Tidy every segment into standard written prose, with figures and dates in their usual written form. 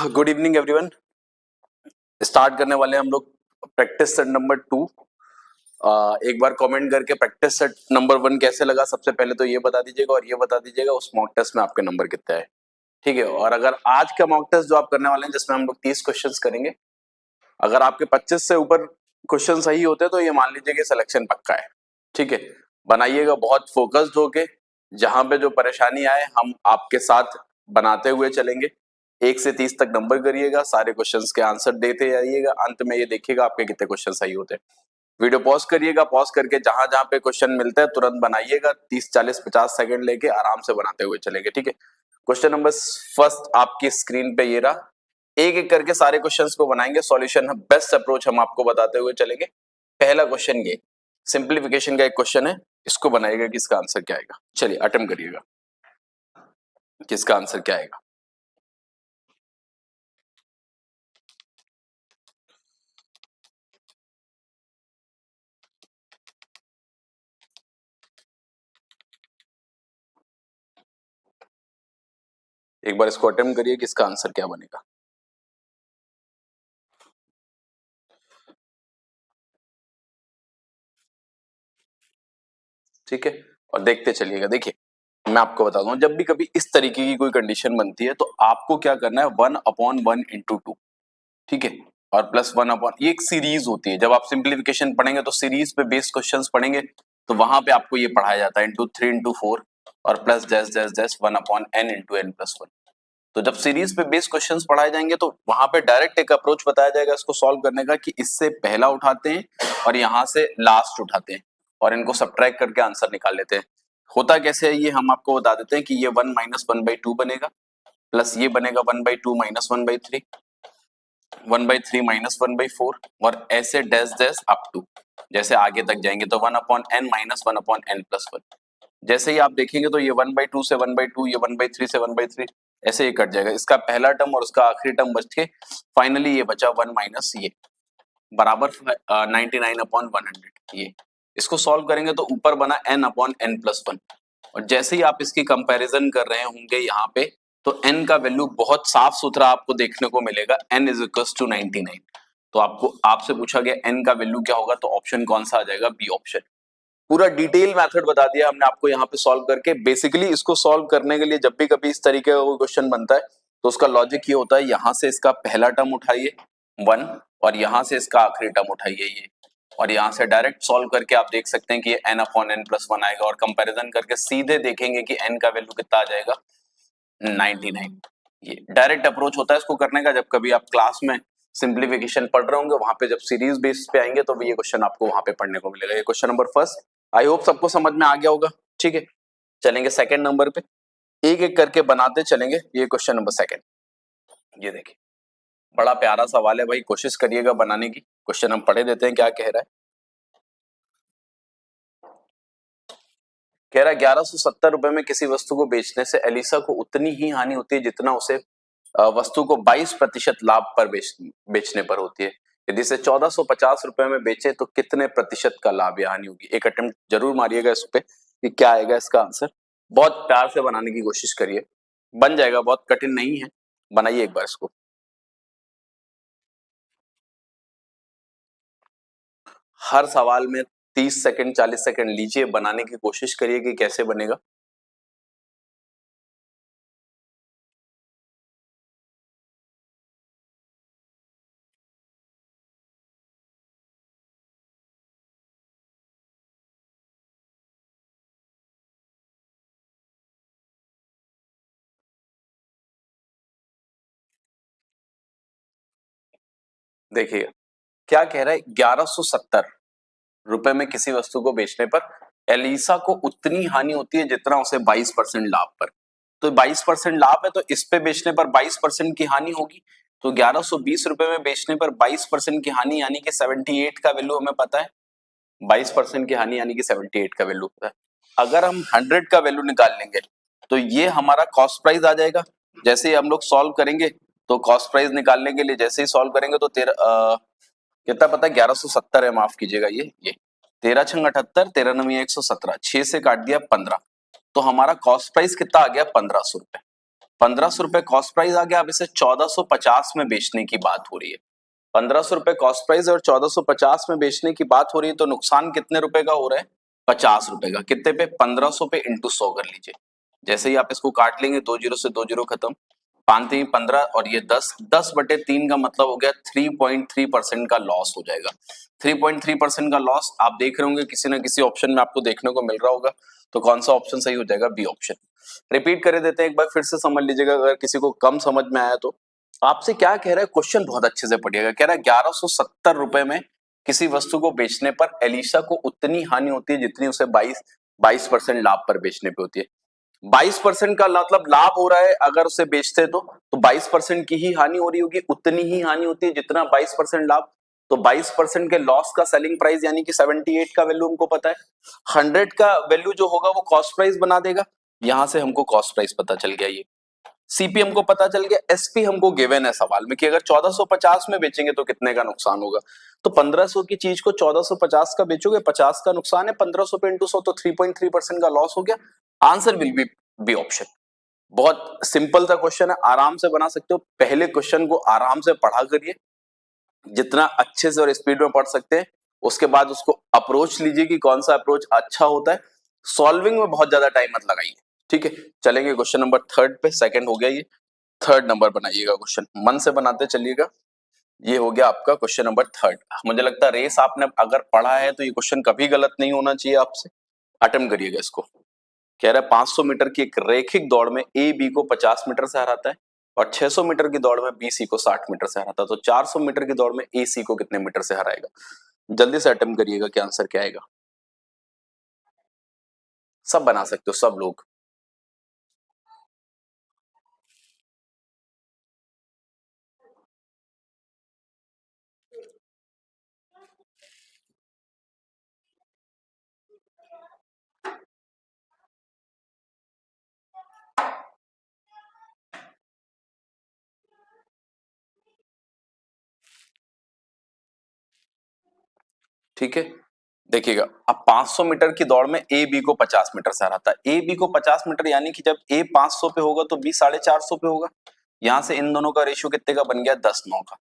Good evening everyone. Start करने वाले हैं हम लोग प्रैक्टिस सेट नंबर 2। एक बार कमेंट करके प्रैक्टिस सेट नंबर 1 कैसे लगा सबसे पहले तो ये बता दीजिएगा, और ये बता दीजिएगा उस मॉक टेस्ट में आपके नंबर कितने आए। ठीक है। और अगर आज का मॉक टेस्ट जो आप करने वाले हैं जिसमें हम लोग 30 क्वेश्चंस करेंगे, अगर आपके 25 से ऊपर क्वेश्चन सही होते हैं तो ये मान लीजिए कि सिलेक्शन पक्का है। ठीक है। बनाइएगा बहुत फोकस्ड होके, जहां पे जो परेशानी आए हम आपके साथ बनाते हुए चलेंगे। 1 से 30 तक नंबर करिएगा, सारे क्वेश्चंस के आंसर देते जाइएगा, अंत में ये देखिएगा आपके कितने क्वेश्चन सही होते हैं। वीडियो पॉज करिएगा, पॉज करके जहां जहां पे क्वेश्चन मिलता है तुरंत बनाइएगा। 30 40 50 सेकंड लेके आराम से बनाते हुए चलेंगे। ठीक है। क्वेश्चन नंबर फर्स्ट आपकी स्क्रीन पे ये रहा। एक एक करके सारे क्वेश्चंस को बनाएंगे, सॉल्यूशन बेस्ट अप्रोच हम आपको बताते हुए चलेंगे। पहला क्वेश्चन ये सिंप्लीफिकेशन का एक क्वेश्चन है, इसको बनाइएगा कि इसका आंसर क्या आएगा। चलिए अटेम्प्ट करिएगा कि इसका आंसर क्या आएगा। एक बार इसको अटेम्प्ट करिए कि इसका आंसर क्या बनेगा। ठीक है। और देखते चलिएगा। देखिए मैं आपको बता दूं, जब भी कभी इस तरीके की कोई कंडीशन बनती है तो आपको क्या करना है, 1/1 इंटू 2। ठीक है। और प्लस 1/, ये एक सीरीज होती है। जब आप सिंप्लीफिकेशन पढ़ेंगे तो सीरीज पे बेस्ड क्वेश्चंस पढ़ेंगे, तो वहां पे आपको ये पढ़ाया जाता है इंटू 3 इंटू 4 और plus dash dash dash 1/n into n plus 1। तो जब सीरीज पे बेस्ड क्वेश्चंस पढ़ाए जाएंगे तो वहां पे डायरेक्ट एक अप्रोच बताया जाएगा इसको सॉल्व करने का, कि इससे पहला उठाते हैं और यहां से लास्ट उठाते हैं और इनको सबट्रैक्ट करके आंसर निकाल लेते हैं। होता कैसे है ये हम आपको बता देते हैं कि ये 1 माइनस 1/2 बनेगा, प्लस ये बनेगा 1/2 माइनस 1/3, 1/3 माइनस 1/4 और ऐसे डैश डैश अप टू जैसे आगे तक जाएंगे तो 1/n माइनस 1/n प्लस 1। जैसे ही आप देखेंगे तो ये 1/2 से 1/2, ये 1/3 से 1/3 ऐसे ही कट जाएगा। इसका पहला टर्म और उसका आखिरी टर्म बच के फाइनली ये बचा 1 माइनस ये बराबर 99/100। ये इसको सॉल्व करेंगे तो ऊपर बना n/n प्लस 1। और जैसे ही आप इसकी कंपैरिजन कर रहे होंगे यहाँ पे, तो n का वैल्यू बहुत साफ सुथरा आपको देखने को मिलेगा, n इज इक्वल्स टू 99। तो आपको आपसे पूछा गया n का वैल्यू क्या होगा, तो ऑप्शन कौन सा आ जाएगा, बी ऑप्शन। पूरा डिटेल मेथड बता दिया हमने आपको यहाँ पे सॉल्व करके। बेसिकली इसको सॉल्व करने के लिए जब भी कभी इस तरीके का क्वेश्चन बनता है तो उसका लॉजिक ये होता है, यहाँ से इसका पहला टर्म उठाइए 1 और यहाँ से इसका आखिरी टर्म उठाइए ये, और यहाँ से डायरेक्ट सॉल्व करके आप देख सकते हैं कि ये n/n प्लस 1 आएगा, और कंपैरिजन करके सीधे देखेंगे कि n का वैल्यू कितना आ जाएगा, 99। ये डायरेक्ट अप्रोच होता है इसको करने का। जब कभी आप क्लास में सिंप्लीफिकेशन पढ़ रहे होंगे, वहां पे जब सीरीज बेस पे आएंगे तो ये क्वेश्चन आपको वहां पे पढ़ने को मिलेगा। ये question number first, I hope सबको समझ में आ गया होगा। ठीक है। चलेंगे सेकंड नंबर पे, एक एक करके बनाते चलेंगे। ये क्वेश्चन नंबर सेकंड, ये देखिए बड़ा प्यारा सवाल है भाई, कोशिश करिएगा बनाने की। क्वेश्चन हम पढ़े देते हैं क्या कह रहा है। कह रहा है 1170 रुपए में किसी वस्तु को बेचने से एलिसा को उतनी ही हानि होती है जितना उसे वस्तु को 22% लाभ पर बेचने पर होती है। यदि इसे 1450 रुपए में बेचे तो कितने प्रतिशत का लाभ या हानि होगी। एक अटेम्प्ट जरूर मारिएगा इस पे कि क्या आएगा इसका आंसर। बहुत प्यार से बनाने की कोशिश करिए, बन जाएगा, बहुत कठिन नहीं है। बनाइए एक बार इसको। हर सवाल में 30 सेकंड 40 सेकंड लीजिए, बनाने की कोशिश करिए कि कैसे बनेगा। देखिए क्या कह रहा है, 1170 रुपए में किसी वस्तु को बेचने पर एलिसा को उतनी हानि होती है जितना उसे 22% लाभ पर। तो 22% लाभ है तो इस पे बेचने पर 22% की हानि होगी। तो 1120 रुपए में बेचने पर 22% की हानि यानी कि 78 का वैल्यू हमें पता है। 22% की हानि यानी कि 78 का वैल्यू पता है। अगर हम 100 का वैल्यू निकाल लेंगे तो ये हमारा कॉस्ट प्राइस आ जाएगा। जैसे ही हम लोग सॉल्व करेंगे तो कॉस्ट प्राइस निकालने के लिए जैसे ही सॉल्व करेंगे तो कितना पता है, 1170 है, माफ कीजिएगा। ये 13 छंग 78, 13 नवी 117, 6 से काट दिया 15, तो हमारा कॉस्ट प्राइस कितना आ गया, 1500 रुपए। ₹1500 कॉस्ट प्राइस आ गया, अब इसे 1450 में बेचने की बात हो रही है। ₹1500 कॉस्ट प्राइस और 1450 में बेचने की बात हो रही है, तो नुकसान कितने रुपए का हो रहा है? ₹50 का। कितने पे? 1500 पे इंटू 100 कर लीजिए। जैसे ही आप इसको काट लेंगे, 2 जीरो से 2 जीरो खत्म, 5 3 15 और ये 10, 10/3 का मतलब हो गया 3.3% का लॉस हो जाएगा। 3.3% का लॉस आप देख रहे होंगे किसी ना किसी ऑप्शन में आपको देखने को मिल रहा होगा, तो कौन सा ऑप्शन सही हो जाएगा? B option. रिपीट कर देते हैं एक बार, फिर से समझ लीजिएगा अगर किसी को कम समझ में आया तो। आपसे क्या कह रहा है क्वेश्चन, बहुत अच्छे से पढ़िएगा। कह रहा है 1170 में किसी वस्तु को बेचने पर एलिशा को उतनी हानि होती है जितनी उसे 22% लाभ पर बेचने पे होती है। 22% का मतलब लाभ हो रहा है अगर उसे बेचते तो 22% की ही हानि हो रही होगी, उतनी ही हानि होती है जितना 22% लाभ। तो 22% के लॉस का सेलिंग प्राइस यानी कि 78 का वैल्यू हमको पता है। 100 का वैल्यू जो होगा वो कॉस्ट प्राइस बना देगा। यहां से हमको कॉस्ट प्राइस पता चल गया, ये सीपी हमको पता चल गया, एसपी हमको गिवन है सवाल में कि अगर 1450 में बेचेंगे तो कितने का नुकसान होगा। तो 1500 की चीज को 1450 का बेचोगे, 50 का नुकसान है, 1500 पे इंटू 100 तो 3.3% का लॉस हो गया। Answer will B option. बहुत सिंपल सा क्वेश्चन है, आराम से बना सकते हो। पहले क्वेश्चन को आराम से पढ़ा करिए, जितना अच्छे से और स्पीड में पढ़ सकते हैं। उसके बाद उसको अप्रोच लीजिए कि कौन सा अप्रोच अच्छा होता है। सॉल्विंग में बहुत ज्यादा टाइम मत लगाइए, ठीक है। चलेंगे क्वेश्चन नंबर थर्ड पे, सेकंड हो गया ये, थर्ड नंबर बनाइएगा क्वेश्चन, मन से बनाते चलिएगा। ये हो गया आपका क्वेश्चन नंबर थर्ड। मुझे लगता है रेस आपने अगर पढ़ा है तो ये क्वेश्चन कभी गलत नहीं होना चाहिए आपसे। अटेम्प्ट करिएगा इसको। कह रहा है 500 मीटर की एक रैखिक दौड़ में ए बी को 50 मीटर से हराता है और 600 मीटर की दौड़ में बी सी को 60 मीटर से हराता है, तो 400 मीटर की दौड़ में ए सी को कितने मीटर से हराएगा? जल्दी से अटेम्प्ट करिएगा कि आंसर क्या आएगा। सब बना सकते हो सब लोग। ठीक है, देखिएगा अब 500 मीटर की दौड़ में ए बी को 50 मीटर से हराता है। ए बी को 50 मीटर यानी कि जब ए 500 पे होगा तो बी 450 पे होगा। यहां से इन दोनों का रेशियो कितने का बन गया? 10-9 का।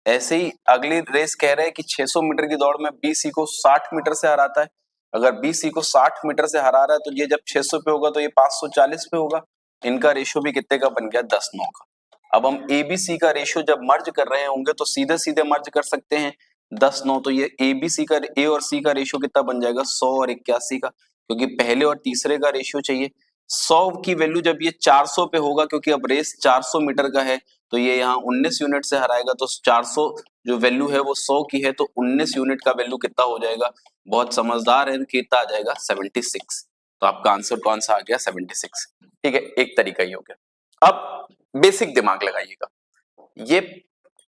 ऐसे ही अगली रेस कह रहे हैं कि 600 मीटर की दौड़ में बी सी को 60 मीटर से हराता है। अगर बी सी को 60 मीटर से हरा रहा है तो ये जब 600 पे होगा तो ये 540 पे होगा। इनका रेशियो भी कितने का बन गया? 10-9 का। अब हम ए बी सी का रेशियो जब मर्ज कर रहे होंगे तो सीधे सीधे मर्ज कर सकते हैं। 10-9 तो ये ए बी सी का, ए और सी का रेशियो कितना बन जाएगा? 100 और 81 का, क्योंकि पहले और तीसरे का रेशियो चाहिए। 100 की वैल्यू जब ये 400 पे होगा, क्योंकि अब रेस 400 मीटर का है, तो ये यहाँ 19 यूनिट से हराएगा, तो 400 जो वैल्यू है वो 100 की है, तो 19 यूनिट का वैल्यू कितना हो जाएगा? बहुत समझदार है, कितना आ जाएगा? 76। तो आपका आंसर कौन सा आ गया? 76। ठीक है, एक तरीका ही हो गया। अब बेसिक दिमाग लगाइएगा। ये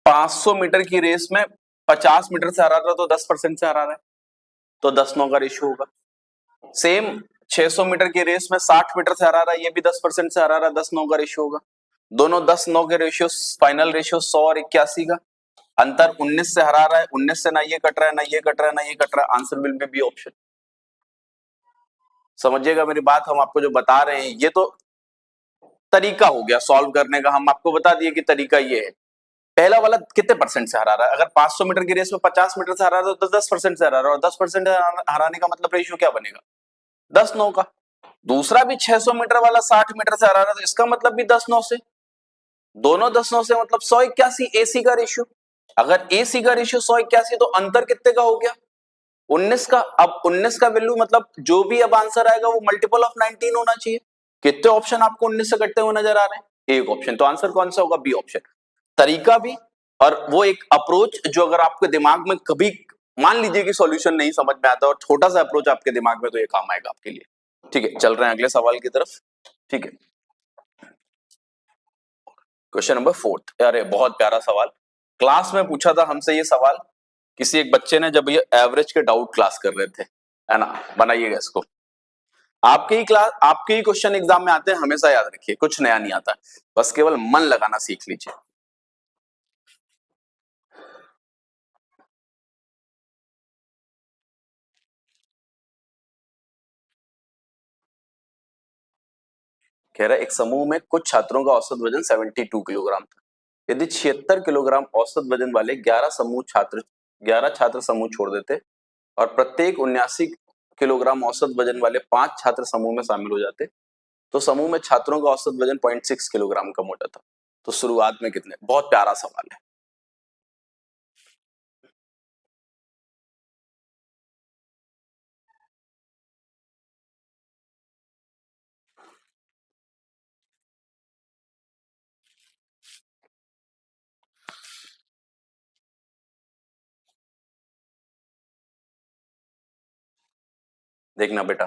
500 मीटर की रेस में 50 मीटर से हरा रहा, तो 10% से हरा रहा है, तो 10-9 का रेशियो होगा। सेम 600 मीटर की रेस में 60 मीटर से हरा रहा है, ये भी 10% से हरा रहा है, 10-9 का रेशियो होगा। दोनों 10-9 के रेशियो, फाइनल रेशियो 100 और 81 का। अंतर 19 से हरा रहा है, 19 से ना ये कट रहा है, ना ये कट रहा है, ना ये कट रहा है। Answer will B option. समझिएगा मेरी बात, हम आपको जो बता रहे हैं ये तो तरीका हो गया सॉल्व करने का, हम आपको बता दिए कि तरीका ये है। पहला वाला कितने परसेंट से हरा रहा है? अगर 500 मीटर की रेस में 50 मीटर से हरा रहा है तो 10% से हरा रहा है, और 10% हराने का मतलब रेशियो क्या बनेगा? 10-9 का। दूसरा भी 600 मीटर वाला 60 मीटर से हरा रहा है, तो इसका मतलब भी 10-9 से। दोनों 10-9 से मतलब 181 एसी का रेशियो। अगर एसी का रेशियो 181 तो अंतर कितने का हो गया? 19 का। अब 19 का वैल्यू मतलब जो भी अब आंसर आएगा वो मल्टीपल ऑफ 19 होना चाहिए। कितने ऑप्शन आपको 19 से कटते हुए नजर आ रहे हैं? एक ऑप्शन। तो आंसर कौन सा होगा? B option. तरीका भी और वो एक अप्रोच जो अगर आपके दिमाग में कभी मान लीजिए कि सॉल्यूशन नहीं समझ में आता और छोटा सा अप्रोच आपके दिमाग में, तो ये काम आएगा आपके लिए। ठीक है, चल रहे हैं अगले सवाल की तरफ। ठीक है, क्वेश्चन नंबर फोर्थ। अरे बहुत प्यारा सवाल, क्लास में पूछा था हमसे ये सवाल किसी एक बच्चे ने, जब ये एवरेज के डाउट क्लास कर रहे थे, है ना। बनाइएगा इसको। आपके ही क्लास, आपके ही क्वेश्चन एग्जाम में आते हैं, हमेशा याद रखिए, कुछ नया नहीं आता, बस केवल मन लगाना सीख लीजिए। कह रहा है एक समूह में कुछ छात्रों का औसत वजन 72 किलोग्राम था। यदि 76 किलोग्राम औसत वजन वाले 11 छात्र समूह छोड़ देते और प्रत्येक 79 किलोग्राम औसत वजन वाले 5 छात्र समूह में शामिल हो जाते तो समूह में छात्रों का औसत वजन 0.6 किलोग्राम कम होता था। तो शुरुआत में कितने, बहुत प्यारा सवाल है। देखना बेटा,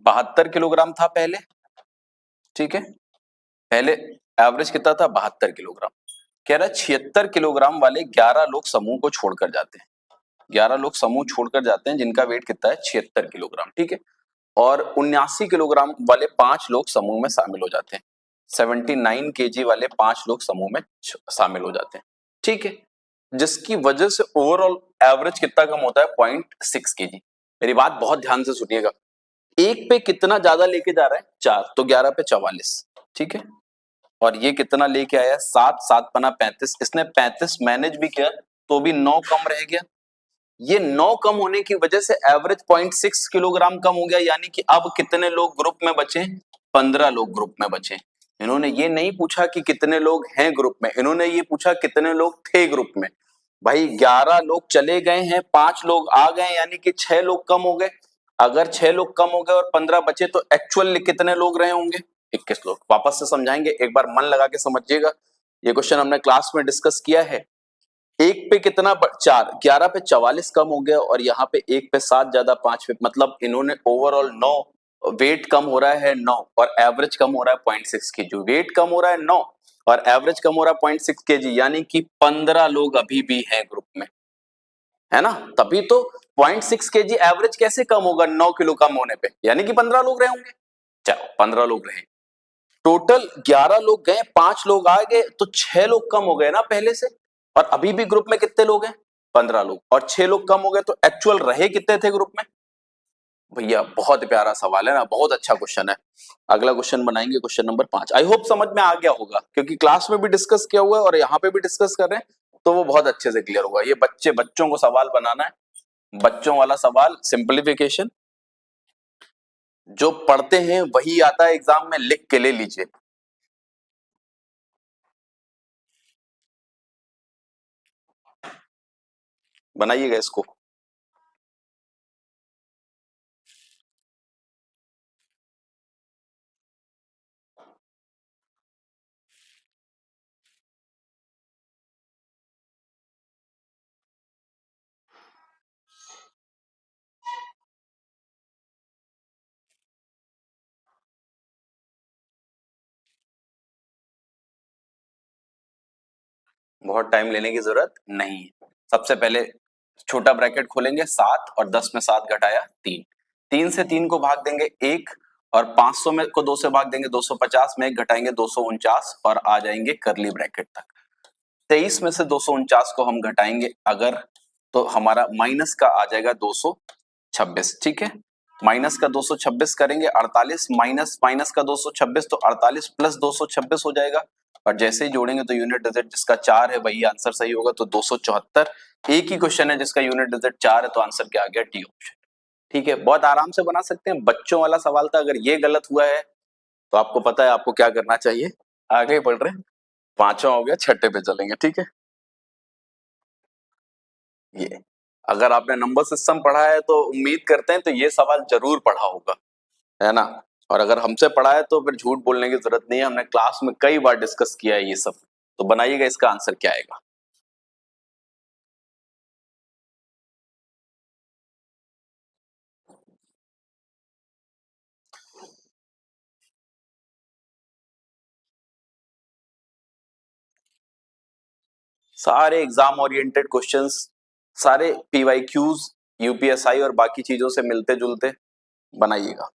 72 किलोग्राम था पहले, ठीक है, पहले एवरेज कितना था, 72 किलोग्राम। कह रहा है 76 किलोग्राम वाले 11 लोग समूह को छोड़कर जाते हैं, 11 लोग समूह छोड़कर जाते हैं जिनका वेट कितना है, 76 किलोग्राम, ठीक है। और 79 किलोग्राम वाले 5 लोग समूह में शामिल हो जाते हैं, 79 केजी वाले 5 लोग समूह में शामिल हो जाते हैं, ठीक है, जिसकी वजह से ओवरऑल एवरेज कितना कम होता है, 0.6 केजी। मेरी बात बहुत ध्यान से सुनिएगा, एक पे कितना ज्यादा लेके जा रहा है, 4, तो 11 पे 44, ठीक है, और ये कितना लेके आया, 7, 7 पना 35, इसने 35 मैनेज भी किया तो भी 9 कम रह गया। ये 9 कम होने की वजह से एवरेज 0.6 किलोग्राम कम हो गया, यानी कि अब कितने लोग ग्रुप में बचे, 15 लोग ग्रुप में बचे। इन्होंने ये नहीं पूछा कि कितने लोग हैं ग्रुप में, इन्होंने ये पूछा कितने लोग थे ग्रुप में। भाई 11 लोग चले गए हैं, 5 लोग आ गए, यानी कि 6 लोग कम हो गए। अगर 6 लोग कम हो गए और 15 बचे तो एक्चुअल कितने लोग रहे होंगे, 21 लोग। वापस से समझाएंगे, एक बार मन लगा के समझिएगा, ये क्वेश्चन हमने क्लास में डिस्कस किया है। एक पे कितना, 4, 11 पे 44 कम हो गया और यहाँ पे एक पे 7 ज्यादा 5 पे, मतलब इन्होंने ओवरऑल 9, वेट कम हो रहा है 9 और एवरेज कम हो रहा है 0.6 केजी। वेट कम हो रहा है 9 और एवरेज कम हो रहा है 0.6 केजी, यानी कि 15 लोग अभी भी हैं ग्रुप में, है ना। तभी तो 0.6 केजी एवरेज कैसे कम होगा 9 किलो कम होने पे, यानी कि 15 लोग रहे होंगे। चलो 15 लोग रहे, टोटल 11 लोग गए, 5 लोग आ गए, तो 6 लोग कम हो गए ना पहले से। और अभी भी ग्रुप में कितने लोग हैं, 15 लोग, और 6 लोग कम हो गए, तो एक्चुअल रहे कितने थे ग्रुप में। भैया बहुत प्यारा सवाल है ना, बहुत अच्छा क्वेश्चन है। अगला क्वेश्चन बनाएंगे, क्वेश्चन नंबर 5। आई होप समझ में आ गया होगा, क्योंकि क्लास में भी डिस्कस किया हुआ है और यहाँ पे भी डिस्कस कर रहे हैं, तो वो बहुत अच्छे से क्लियर होगा। ये बच्चों को सवाल बनाना है, बच्चों वाला सवाल, सिंप्लीफिकेशन, जो पढ़ते हैं वही आता है एग्जाम में, लिख के ले लीजिए। बनाइएगा इसको। बहुत टाइम लेने की जरूरत नहीं है। सबसे पहले छोटा ब्रैकेट खोलेंगे, 7 और 10 में 7 घटाया 3, 3 से 3 को भाग देंगे 1, और 500 में को 2 से भाग देंगे 250 में 1 घटाएंगे 249 और आ जाएंगे करली ब्रैकेट तक। 23 में से 249 को हम घटाएंगे अगर, तो हमारा माइनस का आ जाएगा 226, ठीक है। माइनस का 226 करेंगे, 48 माइनस माइनस का 226, तो 48 प्लस 226 हो जाएगा। और जैसे ही जोड़ेंगे तो यूनिट डिजिट जिसका 4 है वही आंसर सही होगा, तो 274। एक ही क्वेश्चन है जिसका यूनिट डिजिट 4 है, तो आंसर क्या आ गया, डी ऑप्शन। ठीक है, बहुत आराम से बना सकते हैं, बच्चों वाला सवाल था। अगर ये गलत हुआ है तो आपको पता है आपको क्या करना चाहिए। आगे बढ़ रहे हैं, पांचवा हो गया, छठे पे चलेंगे, ठीक है। ये अगर आपने नंबर सिस्टम पढ़ा है तो उम्मीद करते हैं तो ये सवाल जरूर पढ़ा होगा, है ना। और अगर हमसे पढ़ा है तो फिर झूठ बोलने की जरूरत नहीं है, हमने क्लास में कई बार डिस्कस किया है ये सब। तो बनाइएगा, इसका आंसर क्या आएगा। सारे एग्जाम ओरिएंटेड क्वेश्चंस, सारे पीवाईक्यूज, यूपीएसआई और बाकी चीजों से मिलते जुलते, बनाइएगा।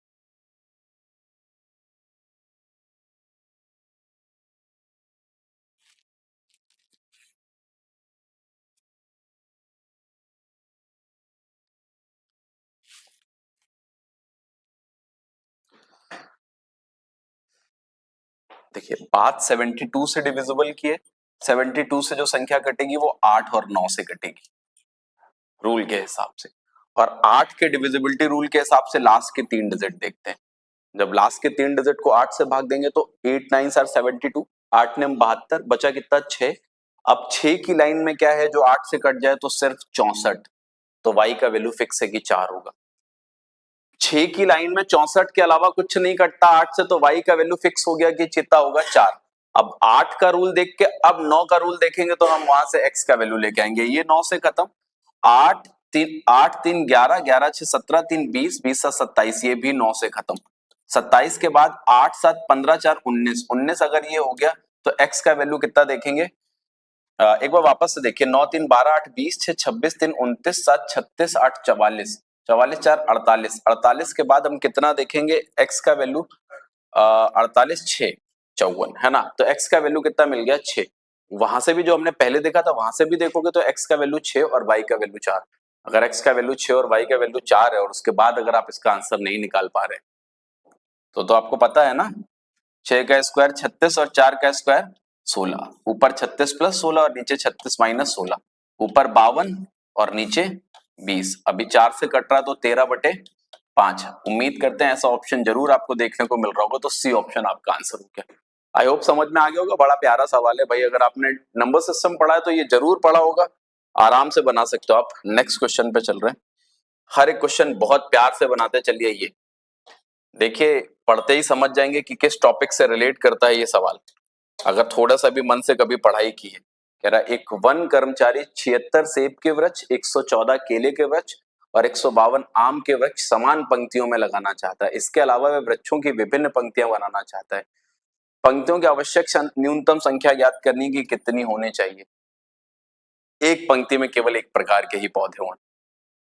देखिए बात 72 से डिविजिबल की है, 72 से जो संख्या कटेगी वो 8 और 9 से कटेगी रूल के हिसाब से। और 8 के डिविजिबिलिटी रूल के हिसाब से लास्ट के 3 डिजिट देखते हैं। जब लास्ट के 3 डिजिट को 8 से भाग देंगे तो 8 9 आर 72, 8 ने 72, बचा कितना 6। अब 6 की लाइन में क्या है जो 8 से कट जाए तो सिर्फ 64, तो y का वैल्यू फिक्स है कि 4 होगा। 6 की लाइन में 64 के अलावा कुछ नहीं कटता 8 से, तो y का वैल्यू फिक्स हो गया कि चित्ता होगा 4। अब 8 का रूल देख के अब 9 का रूल देखेंगे तो हम वहां से x का वैल्यू लेके आएंगे। ये 9 से खत्म, 8 3 11, 11 6 17, 3 20, 20 7 27, ये भी 9 से खत्म। 27 के बाद 8 7 15 4 19, 19 अगर ये हो गया तो x का वैल्यू कितना देखेंगे। एक बार वापस से देखिए, 9 3 12 8 20 6 26 3 29 7 36 8 44, 44 4 48, 48 के बाद हम कितना देखेंगे x का वैल्यू, 48 6 54 है ना, तो x का वैल्यू कितना मिल गया 6। वहां से भी जो हमने पहले देखा था वहां से भी देखोगे तो x का वैल्यू 6 और y का वैल्यू 4। अगर x का वैल्यू 6 और y का वैल्यू 4 है और उसके बाद अगर आप इसका आंसर नहीं निकाल पा रहे तो आपको पता है ना, 6 का स्क्वायर 36 और 4 का स्क्वायर 16, ऊपर 36 प्लस 16 और नीचे 36 माइनस 16, ऊपर 52 और नीचे 20। अभी 4 से कट रहा तो 13/5। उम्मीद करते हैं ऐसा ऑप्शन जरूर आपको देखने को मिल रहा होगा, तो सी ऑप्शन आपका आंसर हो गया। आई होप समझ में आ गया होगा। बड़ा प्यारा सवाल है भाई, अगर आपने नंबर सिस्टम पढ़ा है तो ये जरूर पढ़ा होगा, आराम से बना सकते हो आप। नेक्स्ट क्वेश्चन पे चल रहे हैं। हर एक क्वेश्चन बहुत प्यार से बनाते चलिए। ये देखिए पढ़ते ही समझ जाएंगे कि किस टॉपिक से रिलेट करता है ये सवाल, अगर थोड़ा सा भी मन से कभी पढ़ाई की है। कह रहा एक वन कर्मचारी 76 सेब के वृक्ष, 114 केले के वृक्ष और 152 आम के वृक्ष समान पंक्तियों में लगाना चाहता है। इसके अलावा वह वृक्षों की विभिन्न पंक्तियां बनाना चाहता है। पंक्तियों की आवश्यक न्यूनतम संख्या ज्ञात करनी की कितनी होनी चाहिए। एक पंक्ति में केवल एक प्रकार के ही पौधे हों।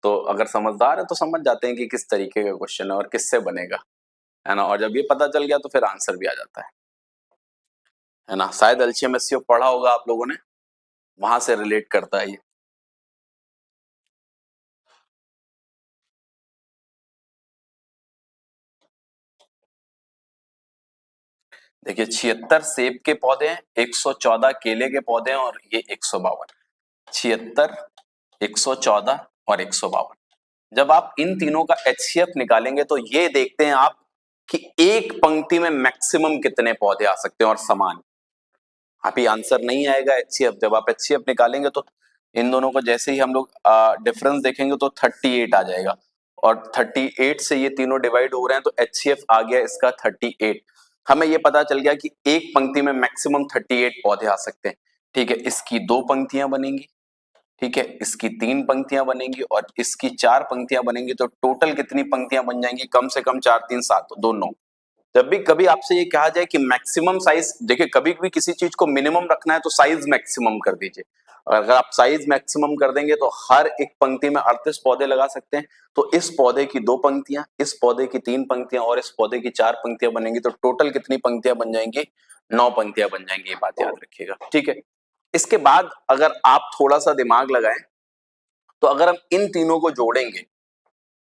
तो अगर समझदार है तो समझ जाते हैं कि किस तरीके का क्वेश्चन है और किससे बनेगा, है ना। और जब ये पता चल गया तो फिर आंसर भी आ जाता है ना। शायद एलसीएम पढ़ा होगा आप लोगों ने, वहां से रिलेट करता है ये। देखिए 76 सेब के पौधे हैं, 114 केले के पौधे हैं और ये 152। 76, 114 और 152। जब आप इन तीनों का एचसीएफ निकालेंगे तो ये देखते हैं आप कि एक पंक्ति में मैक्सिमम कितने पौधे आ सकते हैं और समान। अभी आंसर नहीं आएगा एचसीएफ, जब आप एचसीएफ निकालेंगे तो इन दोनों को जैसे ही हम लोग डिफरेंस देखेंगे तो 38 आ जाएगा, और 38 से ये तीनों डिवाइड हो रहे हैं तो एचसीएफ आ गया इसका 38। हमें ये पता चल गया कि एक पंक्ति में मैक्सिमम 38 पौधे आ सकते हैं। ठीक है, इसकी 2 पंक्तियां बनेंगी, ठीक है, इसकी 3 पंक्तियां बनेंगी और इसकी 4 पंक्तियां बनेंगी, तो टोटल कितनी पंक्तियां बन जाएंगी, कम से कम 4 3 7 2 9। जब भी कभी आपसे ये कहा जाए कि मैक्सिमम साइज, देखिए कभी भी किसी चीज को मिनिमम रखना है तो साइज मैक्सिमम कर दीजिए। और अगर आप साइज मैक्सिमम कर देंगे तो हर एक पंक्ति में 38 पौधे लगा सकते हैं। तो इस पौधे की 2 पंक्तियां, इस पौधे की 3 पंक्तियां और इस पौधे की 4 पंक्तियां बनेंगी, तो टोटल कितनी पंक्तियां बन जाएंगी, 9 पंक्तियां बन जाएंगी। ये बात याद रखिएगा, ठीक है। इसके बाद अगर आप थोड़ा सा दिमाग लगाएं तो अगर हम इन तीनों को जोड़ेंगे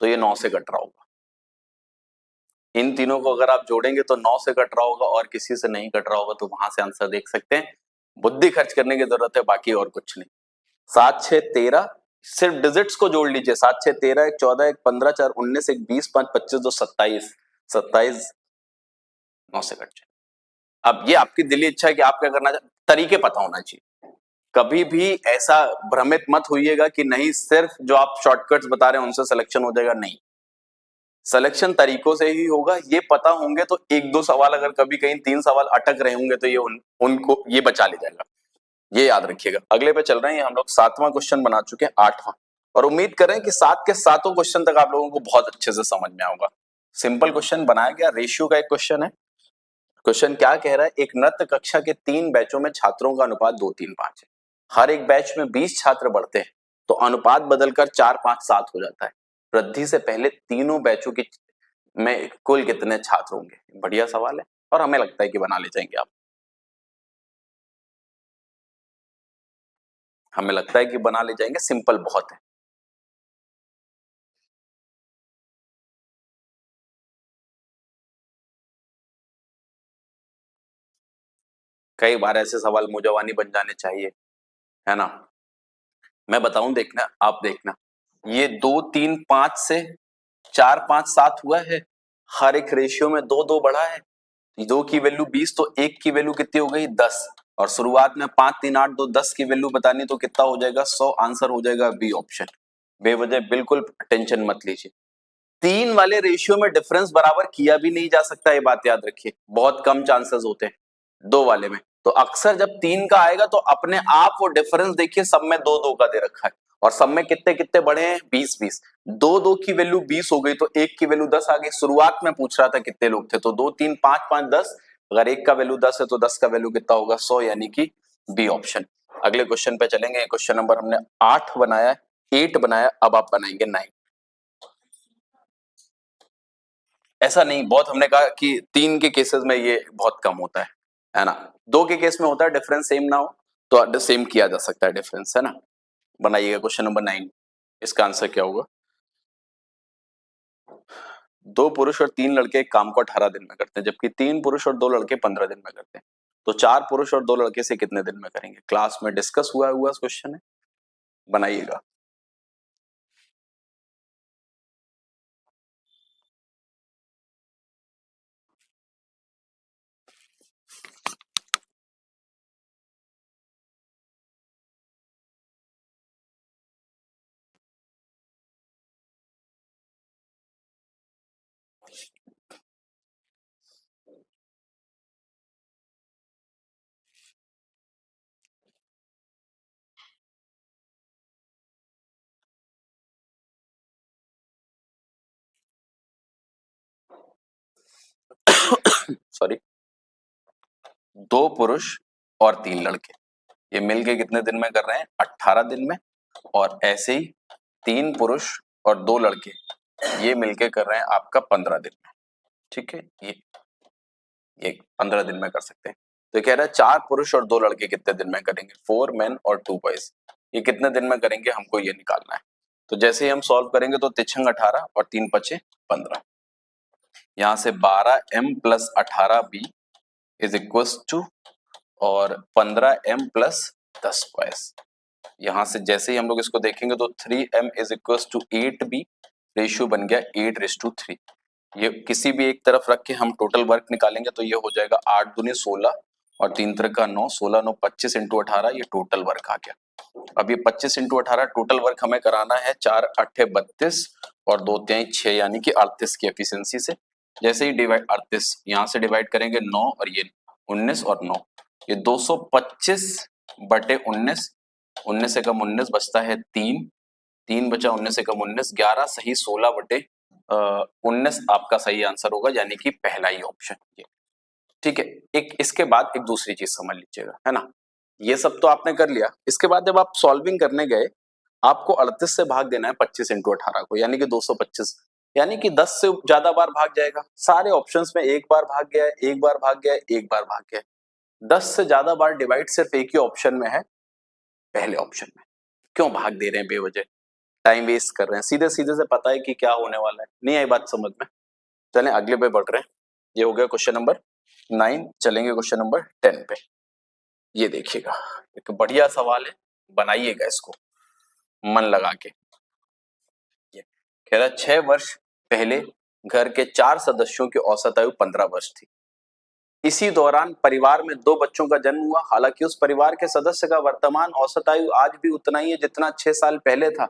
तो ये 9 से कट रहा होगा। इन तीनों को अगर आप जोड़ेंगे तो 9 से कट रहा होगा और किसी से नहीं कट रहा होगा, तो वहां से आंसर देख सकते हैं। बुद्धि खर्च करने की जरूरत है, बाकी और कुछ नहीं। 7 6 13, सिर्फ डिजिट्स को जोड़ लीजिए। 7 6 13, 1 14, 1 15, 4 19, 1 20, 5 25, 2 27, 27 9 से कट जाए। अब ये आपकी दिली इच्छा है कि आप क्या करना चाहिए, तरीके पता होना चाहिए। कभी भी ऐसा भ्रमित मत होइएगा कि नहीं सिर्फ जो आप शॉर्टकट्स बता रहे हैं उनसे सिलेक्शन हो जाएगा, नहीं। सिलेक्शन तरीकों से ही होगा। ये पता होंगे तो 1 2 सवाल, अगर कभी कहीं 3 सवाल अटक रहे होंगे तो ये उनको ये बचा ले जाएगा। ये याद रखिएगा। अगले पे चल रहे हैं, हम लोग 7वां क्वेश्चन बना चुके हैं, 8वां, और उम्मीद कर रहे हैं कि 7 के 7 क्वेश्चन तक आप लोगों को बहुत अच्छे से समझ में आएगा। सिंपल क्वेश्चन बनाया गया, रेशियो का एक क्वेश्चन है। क्वेश्चन क्या कह रहा है, एक नृत्य कक्षा के 3 बैचों में छात्रों का अनुपात 2 3 5 है। हर एक बैच में 20 छात्र बढ़ते हैं तो अनुपात बदलकर 4 5 7 हो जाता है। वृद्धि से पहले तीनों बैचों की में कुल कितने छात्र होंगे। बढ़िया सवाल है और हमें लगता है कि बना ले जाएंगे आप। हमें लगता है कि बना ले जाएंगे, सिंपल बहुत है। कई बार ऐसे सवाल मुजवानी बन जाने चाहिए, है ना। मैं बताऊं, देखना आप, देखना ये 2 3 5 से 4 5 7 हुआ है, हर एक रेशियो में 2 2 बढ़ा है। 2 की वैल्यू 20, तो 1 की वैल्यू कितनी हो गई 10, और शुरुआत में 5 3 8 2 10 की वैल्यू बतानी, तो कितना हो जाएगा 100। आंसर हो जाएगा बी ऑप्शन। बेवजह बिल्कुल टेंशन मत लीजिए। 3 वाले रेशियो में डिफरेंस बराबर किया भी नहीं जा सकता, ये बात याद रखिए, बहुत कम चांसेस होते हैं। 2 वाले में तो अक्सर जब 3 का आएगा तो अपने आप वो डिफरेंस देखिए, सब में 2 2 का दे रखा है, और सब में कितने कितने बढ़े हैं 20 20। 2 2 की वैल्यू 20 हो गई, तो 1 की वैल्यू 10 आ गई। शुरुआत में पूछ रहा था कितने लोग थे, तो 2 3 5 5 10, अगर 1 का वैल्यू 10 है तो 10 का वैल्यू कितना होगा 100, यानी कि बी ऑप्शन। अगले क्वेश्चन पे चलेंगे। क्वेश्चन नंबर हमने 8 बनाया, 8 बनाया, अब आप बनाएंगे 9। ऐसा नहीं, बहुत हमने कहा कि 3 के केसेस में ये बहुत कम होता है ना। 2 के केस में होता है डिफरेंस सेम ना हो, तो सेम किया जा सकता है डिफरेंस, है ना। बनाइएगा क्वेश्चन नंबर 9। इसका आंसर क्या होगा? 2 पुरुष और 3 लड़के एक काम को 18 दिन में करते हैं, जबकि 3 पुरुष और 2 लड़के 15 दिन में करते हैं। तो 4 पुरुष और 2 लड़के से कितने दिन में करेंगे? क्लास में डिस्कस हुआ क्वेश्चन है, बनाइएगा। सॉरी, 2 पुरुष और 3 लड़के ये मिलके कितने दिन में कर रहे हैं? 18 दिन में। और ऐसे ही 3 पुरुष और 2 लड़के ये मिलके कर रहे हैं आपका 15 दिन में। ठीक है, ये 15 दिन में कर सकते हैं। तो ये कह रहा है 4 पुरुष और 2 लड़के कितने दिन में करेंगे? 4 मेन और 2 बॉयज, ये कितने दिन में करेंगे, हमको ये निकालना है। तो जैसे ही हम सॉल्व करेंगे तो 3 18 और 3 5 15, यहां से 12m plus 18b is equal to और 15m प्लस 10 बॉयज। यहां से जैसे ही हम लोग इसको देखेंगे तो 3m is equal to 8b, ratio बन गया 8:3। ये किसी भी एक तरफ रख के हम टोटल वर्क निकालेंगे तो ये हो जाएगा 8 दूनी 16 और 3 3 का 9, 16 9 25 इंटू 18, ये टोटल वर्क आ गया। अब ये 25 इंटू 18 टोटल वर्क हमें कराना है 4 8 32 और 2 3 6, यानी कि 38 की एफिशिएंसी से। जैसे ही डिवाइड 38 यहाँ से डिवाइड करेंगे 9 और ये 19 और 9, ये 225 बटे 19, 19 से कम 19 बचता है 3, 3 बचा 19 से कम 19, 11 सही 16 बटे 19 आपका सही आंसर होगा, यानी कि पहला ही ऑप्शन ये। ठीक है, एक इसके बाद एक दूसरी चीज समझ लीजिएगा, है ना। ये सब तो आपने कर लिया, इसके बाद जब आप सॉल्विंग करने गए आपको 38 से भाग देना है 25 इंटू 18 को, यानी कि 225, यानी कि 10 से ज्यादा बार भाग जाएगा। सारे ऑप्शंस में एक बार भाग गया है, एक बार भाग गया है, एक बार भाग गया है। 10 से ज्यादा बार डिवाइड सिर्फ एक ही ऑप्शन में है, पहले ऑप्शन में। क्यों भाग दे रहे हैं बेवजह, टाइम वेस्ट कर रहे हैं? सीधे सीधे से पता है कि क्या होने वाला है, नहीं आई बात समझ में? चलें अगले पे बढ़ रहे हैं। ये हो गया क्वेश्चन नंबर 9, चलेंगे क्वेश्चन नंबर 10 पे। ये देखिएगा, एक बढ़िया सवाल है, बनाइएगा इसको मन लगा के। ये कह रहा 6 वर्ष पहले घर के 4 सदस्यों की औसत आयु 15 वर्ष थी। इसी दौरान परिवार में 2 बच्चों का जन्म हुआ। हालांकि उस परिवार के सदस्य का वर्तमान औसत आयु आज भी उतना ही है जितना 6 साल पहले था।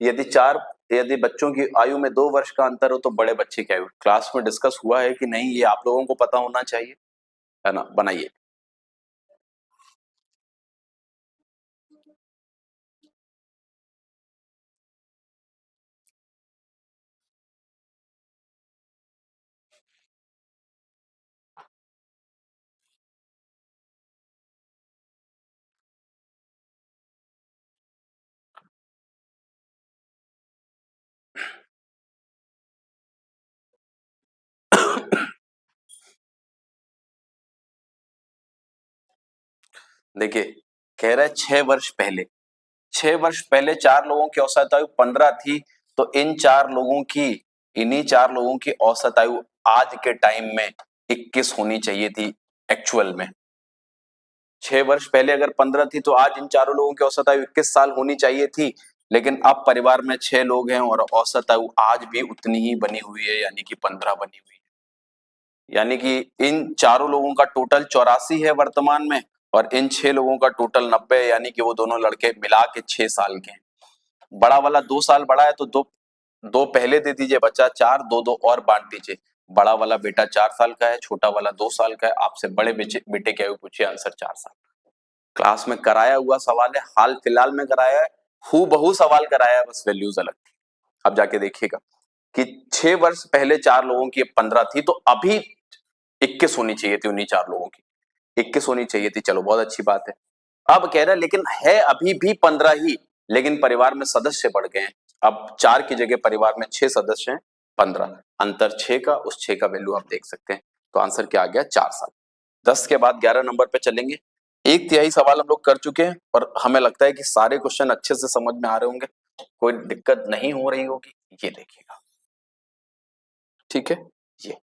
यदि बच्चों की आयु में 2 वर्ष का अंतर हो तो बड़े बच्चे की आयु। क्लास में डिस्कस हुआ है कि नहीं, ये आप लोगों को पता होना चाहिए, है ना। बनाइए। देखिए, कह रहा है 6 वर्ष पहले, 6 वर्ष पहले 4 लोगों की औसत आयु 15 थी, तो इन्हीं 4 लोगों की औसत आयु आज के टाइम में 21 होनी चाहिए थी एक्चुअल में। 6 वर्ष पहले अगर 15 थी तो आज इन चारों लोगों की औसत आयु 21 साल होनी चाहिए थी, लेकिन अब परिवार में 6 लोग हैं और औसत आयु आज भी उतनी ही बनी हुई है, यानी कि 15 बनी हुई है। यानी कि इन चारों लोगों का टोटल 84 है वर्तमान में, और इन 6 लोगों का टोटल 90 है, यानी कि वो दोनों लड़के मिला के 6 साल के हैं। बड़ा वाला 2 साल बड़ा है तो दो दो पहले दे दीजिए, बच्चा 4, दो दो और बांट दीजिए। बड़ा वाला बेटा 4 साल का है, छोटा वाला 2 साल का है। आपसे बड़े बेटे की आयु पूछिए, आंसर 4 साल। क्लास में कराया हुआ सवाल है, हाल फिलहाल में कराया है, हूबहू सवाल कराया है, बस वैल्यूज अलग थी। अब जाके देखिएगा कि 6 वर्ष पहले 4 लोगों की 15 थी, तो अभी 21 होनी चाहिए थी उन्हीं 4 लोगों की, 21 होनी चाहिए थी। चलो बहुत अच्छी बात है। अब कह रहा है लेकिन है अभी भी 15 ही, लेकिन परिवार में सदस्य बढ़ गए हैं। अब 4 की जगह परिवार में 6 सदस्य हैं, 15 अंतर 6 का, उस 6 का वैल्यू आप देख सकते हैं। तो आंसर क्या आ गया, 4 साल। 10 के बाद 11 नंबर पे चलेंगे। 1/3 सवाल हम लोग कर चुके हैं और हमें लगता है कि सारे क्वेश्चन अच्छे से समझ में आ रहे होंगे, कोई दिक्कत नहीं हो रही होगी। ये देखिएगा, ठीक है। ये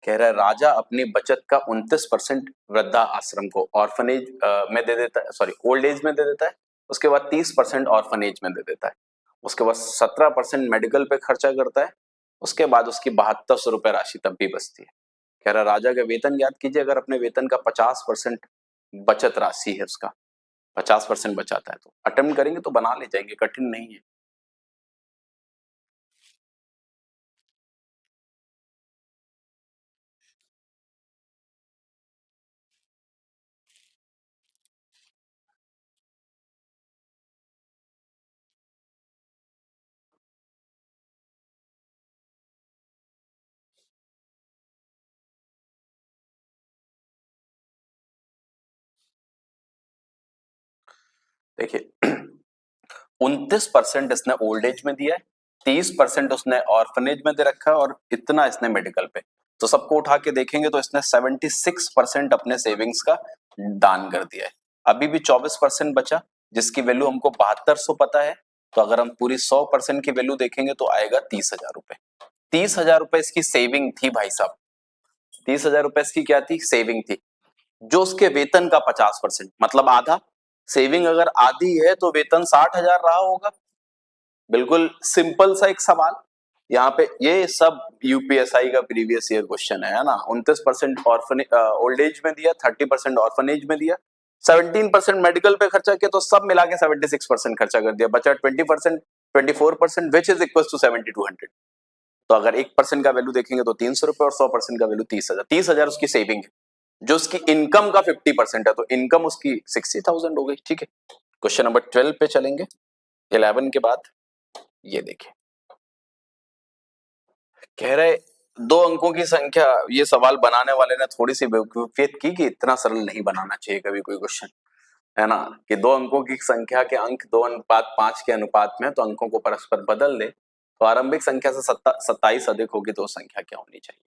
कह रहा है राजा अपनी बचत का 29% वृद्धा आश्रम को ऑर्फनेज में दे देता है, सॉरी ओल्ड एज में दे देता है। उसके बाद 30% ऑर्फनेज में दे देता है। उसके बाद 17% मेडिकल पे खर्चा करता है। उसके बाद उसकी 7200 रुपए राशि तब भी बचती है। कह रहा राजा का वेतन याद कीजिए, अगर अपने वेतन का 50% बचत राशि है, उसका 50% बचाता है, तो अटेम्प्ट करेंगे तो बना ले जाएंगे, कठिन नहीं है। देखिए 29% इसने ओल्ड एज में दिया है, 30% उसने ऑर्फनेज में दे रखा है, और इतना इसने मेडिकल पे। तो सबको उठा के देखेंगे तो इसने 76% अपने सेविंग्स का दान कर दिया है। अभी भी 24% बचा, जिसकी वैल्यू हमको 7200 पता है। तो अगर हम पूरी 100% की वैल्यू देखेंगे तो आएगा 30,000 रुपए। 30,000 रुपए इसकी सेविंग थी भाई साहब। 30,000 रुपए इसकी क्या थी, सेविंग थी, जो उसके वेतन का 50%, मतलब आधा। सेविंग अगर आधी है तो वेतन 60,000 रहा होगा। बिल्कुल सिंपल सा एक सवाल। यहाँ पे ये सब यूपीएसआई का प्रीवियस ईयर क्वेश्चन है ना। 29% ऑर्फनेज ओल्ड एज में दिया, 30% ऑर्फनेज में दिया, 17% मेडिकल पे खर्चा किया, तो सब मिला के 76% खर्चा कर दिया, बचा 20%, 24%, विच इज इक्वल टू 7200। तो अगर 1% का वैल्यू देखेंगे तो 300 रुपए, और 100% का वैल्यू 30,000। 30,000 उसकी सेविंग है, जो उसकी इनकम का 50% है, तो इनकम उसकी 60,000 हो गई। ठीक है, क्वेश्चन नंबर 12 पे चलेंगे। 11 के बाद ये देखिए, कह रहे 2 अंकों की संख्या, ये सवाल बनाने वाले ने थोड़ी सी बेवकूफियत की कि इतना सरल नहीं बनाना चाहिए कभी कोई क्वेश्चन, है ना, कि 2 अंकों की संख्या के अंक 2:5 के अनुपात में, तो अंकों को परस्पर बदल दे तो आरंभिक संख्या से 27 अधिक होगी तो संख्या क्या होनी चाहिए,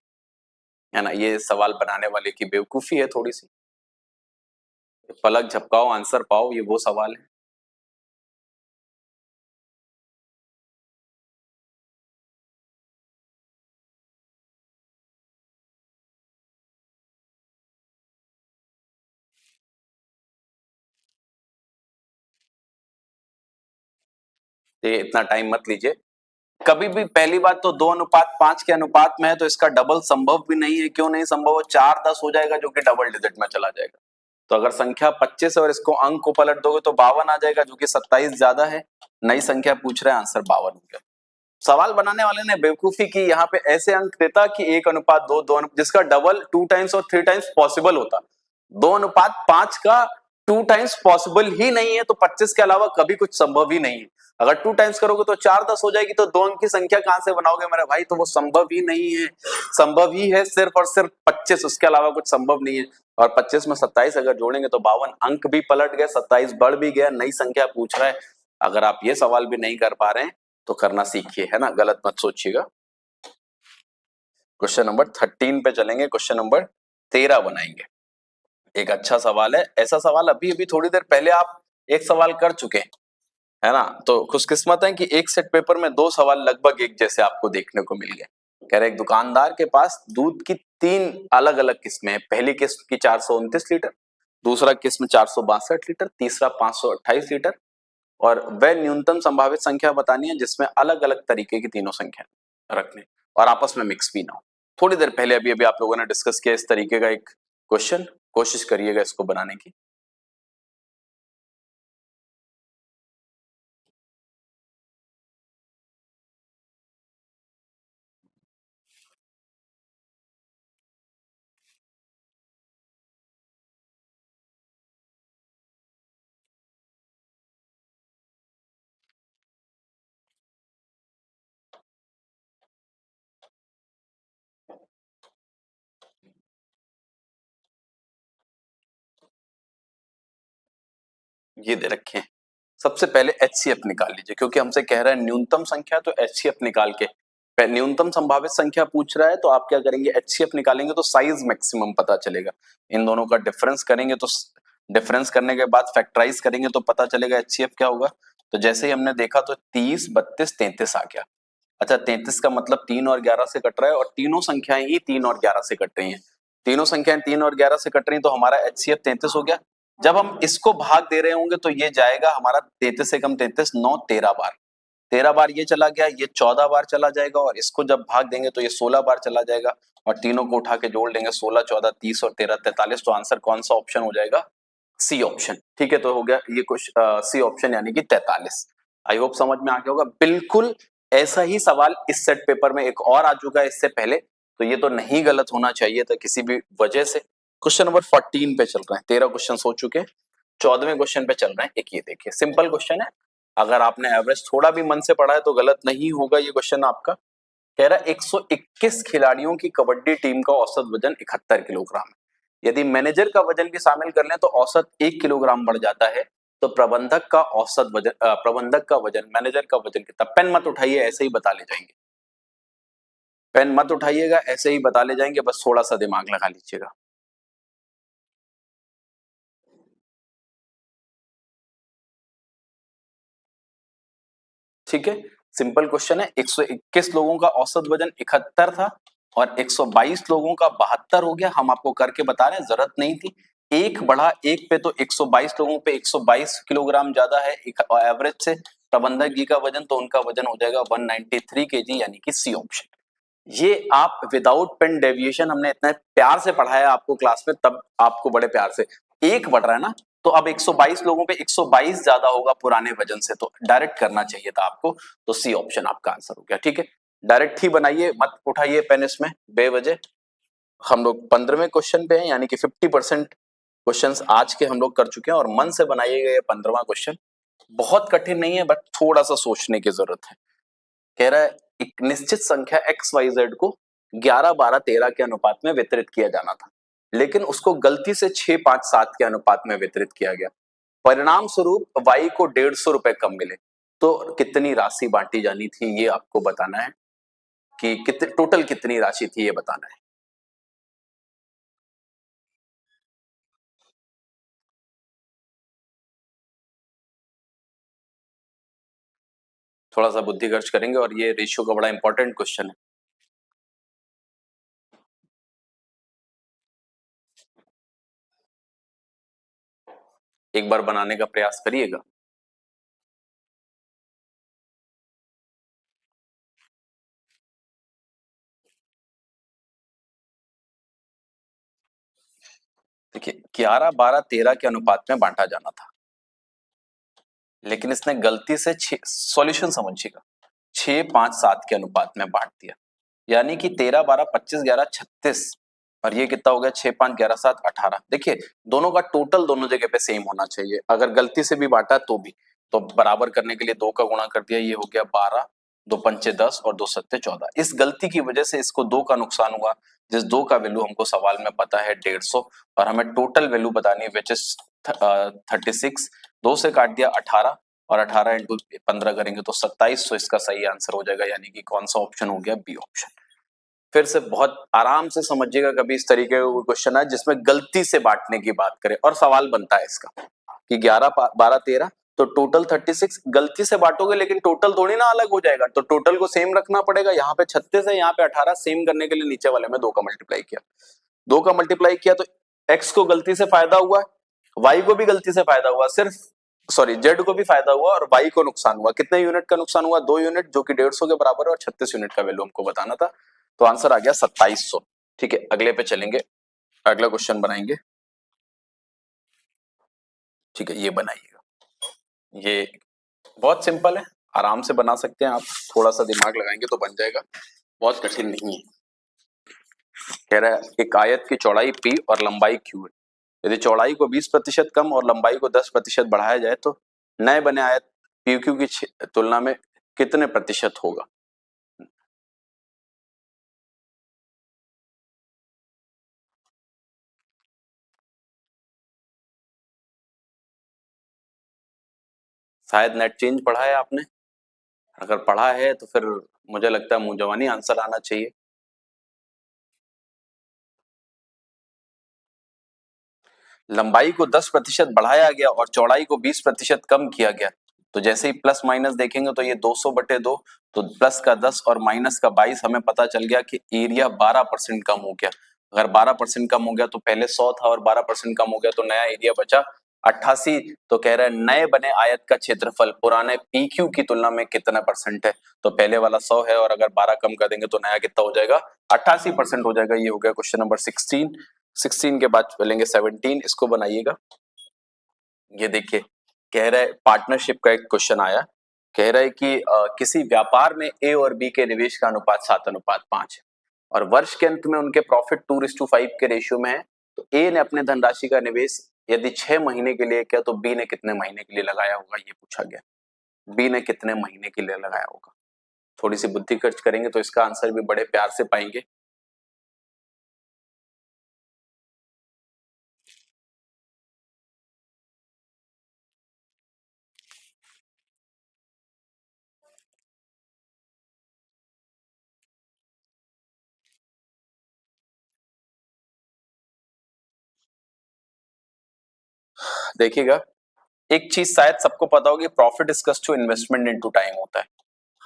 है ना। ये सवाल बनाने वाले की बेवकूफी है थोड़ी सी। पलक झपकाओ आंसर पाओ, ये वो सवाल है। ये इतना टाइम मत लीजिए। कभी भी पहली बात तो 2:5 के अनुपात में है, तो इसका डबल संभव भी नहीं है। क्यों नहीं संभव है, 4 10 हो जाएगा, जो कि डबल डिजिट में चला जाएगा। तो अगर संख्या 25 है और इसको अंक को पलट दोगे तो 52 आ जाएगा, जो कि 27 ज्यादा है। नई संख्या पूछ रहे हैं, आंसर 52 हो गया। सवाल बनाने वाले ने बेवकूफी की, यहाँ पे ऐसे अंक देता कि 1:2, 2, जिसका डबल 2 टाइम्स और 3 टाइम्स पॉसिबल होता। 2:5 का 2 टाइम्स पॉसिबल ही नहीं है, तो 25 के अलावा कभी कुछ संभव ही नहीं है। अगर 2 टाइम्स करोगे तो 4 10 हो जाएगी, तो 2 अंक की संख्या कहां से बनाओगे मेरे भाई, तो वो संभव ही नहीं है। संभव ही है सिर्फ और सिर्फ 25, उसके अलावा कुछ संभव नहीं है। और 25 में 27 अगर जोड़ेंगे तो 52, अंक भी पलट गए, 27 बढ़ भी गया, नई संख्या पूछ रहा है। अगर आप ये सवाल भी नहीं कर पा रहे हैं तो करना सीखिए, है ना, गलत मत सोचिएगा। क्वेश्चन नंबर 13 पे चलेंगे। क्वेश्चन नंबर 13 बनाएंगे। एक अच्छा सवाल है, ऐसा सवाल अभी अभी थोड़ी देर पहले आप एक सवाल कर चुके हैं, है ना। तो खुशकिस्मत है कि एक सेट पेपर में 2 सवाल लगभग एक जैसे आपको देखने को मिल गए। कह रहे एक दुकानदार के पास दूध की 3 अलग अलग किस्में हैं। पहली किस्म की 429 लीटर, दूसरा किस्म 462 लीटर, तीसरा 528 लीटर। और वह न्यूनतम संभावित संख्या बतानी है जिसमें अलग अलग तरीके की तीनों संख्या रखने और आपस में मिक्स भी ना हो। थोड़ी देर पहले अभी अभी आप लोगों ने डिस्कस किया इस तरीके का एक क्वेश्चन, कोशिश करिएगा इसको बनाने की। ये दे रखे हैं। सबसे पहले एचसीएफ निकाल लीजिए, क्योंकि हमसे कह रहा है न्यूनतम संख्या, तो एचसीएफ निकाल के न्यूनतम संभावित संख्या पूछ रहा है तो आप क्या करेंगे, एचसीएफ निकालेंगे तो साइज मैक्सिमम पता चलेगा। इन दोनों का डिफरेंस करेंगे तो डिफरेंस करने के बाद फैक्टराइज करेंगे तो पता चलेगा एचसीएफ क्या होगा। तो जैसे ही हमने देखा तो 30, 32, 33 आ गया। अच्छा 33 का मतलब 3 और 11 से कट रहा है और तीनों संख्याएं ही 3 और 11 से कट रही हैं। तीनों संख्याएं 3 और 11 से कट रही हैं तो हमारा एचसीएफ 33 हो गया। जब हम इसको भाग दे रहे होंगे तो ये जाएगा हमारा 33 से कम 33, 9, 13 बार। 13 बार ये चला गया, ये 14 बार चला जाएगा और इसको जब भाग देंगे तो ये 16 बार चला जाएगा और तीनों को उठा के जोड़ लेंगे, 16, 14, 30 और 13, 43। तो आंसर कौन सा ऑप्शन हो जाएगा, सी ऑप्शन। ठीक है, तो हो गया ये कुछ सी ऑप्शन यानी कि 43। आई होप समझ में आ गया होगा। बिल्कुल ऐसा ही सवाल इस सेट पेपर में एक और आ चुका है इससे पहले, तो ये तो नहीं गलत होना चाहिए था किसी भी वजह से। क्वेश्चन नंबर 14 पे चल रहे हैं, 13 क्वेश्चन हो चुके हैं, 14वें क्वेश्चन पे चल रहे हैं। एक ये देखिए सिंपल क्वेश्चन है, अगर आपने एवरेज थोड़ा भी मन से पढ़ा है तो गलत नहीं होगा ये क्वेश्चन आपका। कह रहा है 121 खिलाड़ियों की कबड्डी टीम का औसत वजन 71 किलोग्राम है। यदि मैनेजर का वजन भी शामिल कर लें तो औसत 1 किलोग्राम बढ़ जाता है, तो प्रबंधक का औसत वजन, प्रबंधक का वजन, मैनेजर का वजन कितना। पेन मत उठाइए, ऐसे ही बता ले जाएंगे, पेन मत उठाइएगा, ऐसे ही बता ले जाएंगे, बस थोड़ा सा दिमाग लगा लीजिएगा। ठीक है, सिंपल क्वेश्चन है। 121 लोगों का औसत वजन 71 था और 122 लोगों का 72 हो गया। हम आपको करके बता रहे हैं, जरूरत नहीं थी। एक बढ़ा एक पे, तो 122 लोगों पे 122 किलोग्राम ज्यादा है एवरेज से प्रबंधक जी का वजन, तो उनका वजन हो जाएगा 193 केजी यानी कि सी ऑप्शन। ये आप विदाउट पेन डेविएशन हमने इतना प्यार से पढ़ाया आपको क्लास में, तब आपको बड़े प्यार से एक बढ़ रहा है ना, तो अब 122 लोगों पे 122 ज्यादा होगा पुराने वजन से, तो डायरेक्ट करना चाहिए था आपको, तो सी ऑप्शन आपका आंसर हो गया। ठीक है, डायरेक्ट ही बनाइए, मत उठाइए पेन इसमें बेवजह। हम लोग 15वें क्वेश्चन पे हैं, यानी कि 50% क्वेश्चंस आज के हम लोग कर चुके हैं और मन से बनाइएगा ये 15वां क्वेश्चन। बहुत कठिन नहीं है, बट थोड़ा सा सोचने की जरूरत है। कह रहा है एक निश्चित संख्या एक्स वाई जेड को 11, 12, 13 के अनुपात में वितरित किया जाना था, लेकिन उसको गलती से 6, 5, 7 के अनुपात में वितरित किया गया। परिणाम स्वरूप वाई को 150 रुपए कम मिले, तो कितनी राशि बांटी जानी थी ये आपको बताना है, कि कितने टोटल कितनी राशि थी ये बताना है। थोड़ा सा बुद्धि खर्च करेंगे और ये रेशियो का बड़ा इंपॉर्टेंट क्वेश्चन है। एक बार बनाने का प्रयास करिएगा। देखिए 11, 12, 13 के अनुपात में बांटा जाना था, लेकिन इसने गलती से सॉल्यूशन समझिएगा 6, 5, 7 के अनुपात में बांट दिया, यानी कि 13, 12, 25, 11, 36 और ये कितना हो गया 6, 5, 11, 7, 18। देखिए दोनों का टोटल दोनों जगह पे सेम होना चाहिए, अगर गलती से भी बांटा तो भी, तो बराबर करने के लिए 2 का गुणा कर दिया, ये हो गया 12, 2 पंचे 10 और 2 सत्ते 14। इस गलती की वजह से इसको 2 का नुकसान हुआ, जिस 2 का वैल्यू हमको सवाल में पता है 150 और हमें टोटल वैल्यू बतानी है विच इज 36। 2 से काट दिया 18 और 18 इंटू 15 करेंगे तो 27। तो इसका सही आंसर हो जाएगा, यानी कि कौन सा ऑप्शन हो गया, बी ऑप्शन। फिर से बहुत आराम से समझिएगा, कभी इस तरीके का क्वेश्चन है जिसमें गलती से बांटने की बात करें और सवाल बनता है इसका कि 11, 12, 13 तो टोटल 36, गलती से बांटोगे लेकिन टोटल थोड़ी ना अलग हो जाएगा, तो टोटल को सेम रखना पड़ेगा। यहाँ पे 36 है, यहाँ पे 18, सेम करने के लिए नीचे वाले में 2 का मल्टीप्लाई किया, 2 का मल्टीप्लाई किया तो x को गलती से फायदा हुआ, वाई को भी गलती से फायदा हुआ, सिर्फ सॉरी जेड को भी फायदा हुआ और वाई को नुकसान हुआ। कितने यूनिट का नुकसान हुआ? 2 यूनिट, जो कि 150 के बराबर है, और 36 यूनिट का वैल्यू हमको बताना था। तो आंसर आ गया 2700। ठीक है, अगले पे चलेंगे, अगला क्वेश्चन बनाएंगे। ठीक है, ये बनाइएगा, ये बहुत सिंपल है, आराम से बना सकते हैं आप, थोड़ा सा दिमाग लगाएंगे तो बन जाएगा, बहुत कठिन नहीं है। कह रहा है एक आयत की चौड़ाई p और लंबाई q है, यदि चौड़ाई को 20% कम और लंबाई को 10% बढ़ाया जाए तो नए बने आयत PQ की तुलना में कितने प्रतिशत होगा? शायद नेट चेंज पढ़ा है आपने, अगर पढ़ा है तो फिर मुझे लगता है मुंह जवानी आंसर आना चाहिए। लंबाई को 10% बढ़ाया गया और चौड़ाई को 20% कम किया गया, तो जैसे ही प्लस माइनस देखेंगे तो ये 200/2, तो प्लस का 10 और माइनस का 22, हमें पता चल गया कि एरिया 12% कम हो गया। अगर 12% कम हो गया तो पहले 100 था और 12% कम हो गया तो नया एरिया बचा 88। तो कह रहा है नए बने आयत का क्षेत्रफल पुराने PQ की तुलना में कितना परसेंट है? तो पहले वाला 100 है और अगर 12 कम कर देंगे तो नया कितना हो जाएगा? 88% हो जाएगा। ये हो गया क्वेश्चन नंबर 16 के बाद चलेंगे 17, इसको बनाइएगा। ये देखिए, कह रहा है पार्टनरशिप का एक क्वेश्चन आया, कह रहा है कि किसी व्यापार में ए और बी के निवेश का अनुपात 7:5 है और वर्ष के अंत में उनके प्रॉफिट 2:5 के रेशियो में है, तो ए ने अपने धनराशि का निवेश यदि 6 महीने के लिए किया तो बी ने कितने महीने के लिए लगाया होगा, ये पूछा गया। बी ने कितने महीने के लिए लगाया होगा? थोड़ी सी बुद्धि खर्च करेंगे तो इसका आंसर भी बड़े प्यार से पाएंगे। देखिएगा, एक चीज शायद सबको पता होगी, profit is to investment into time होता है।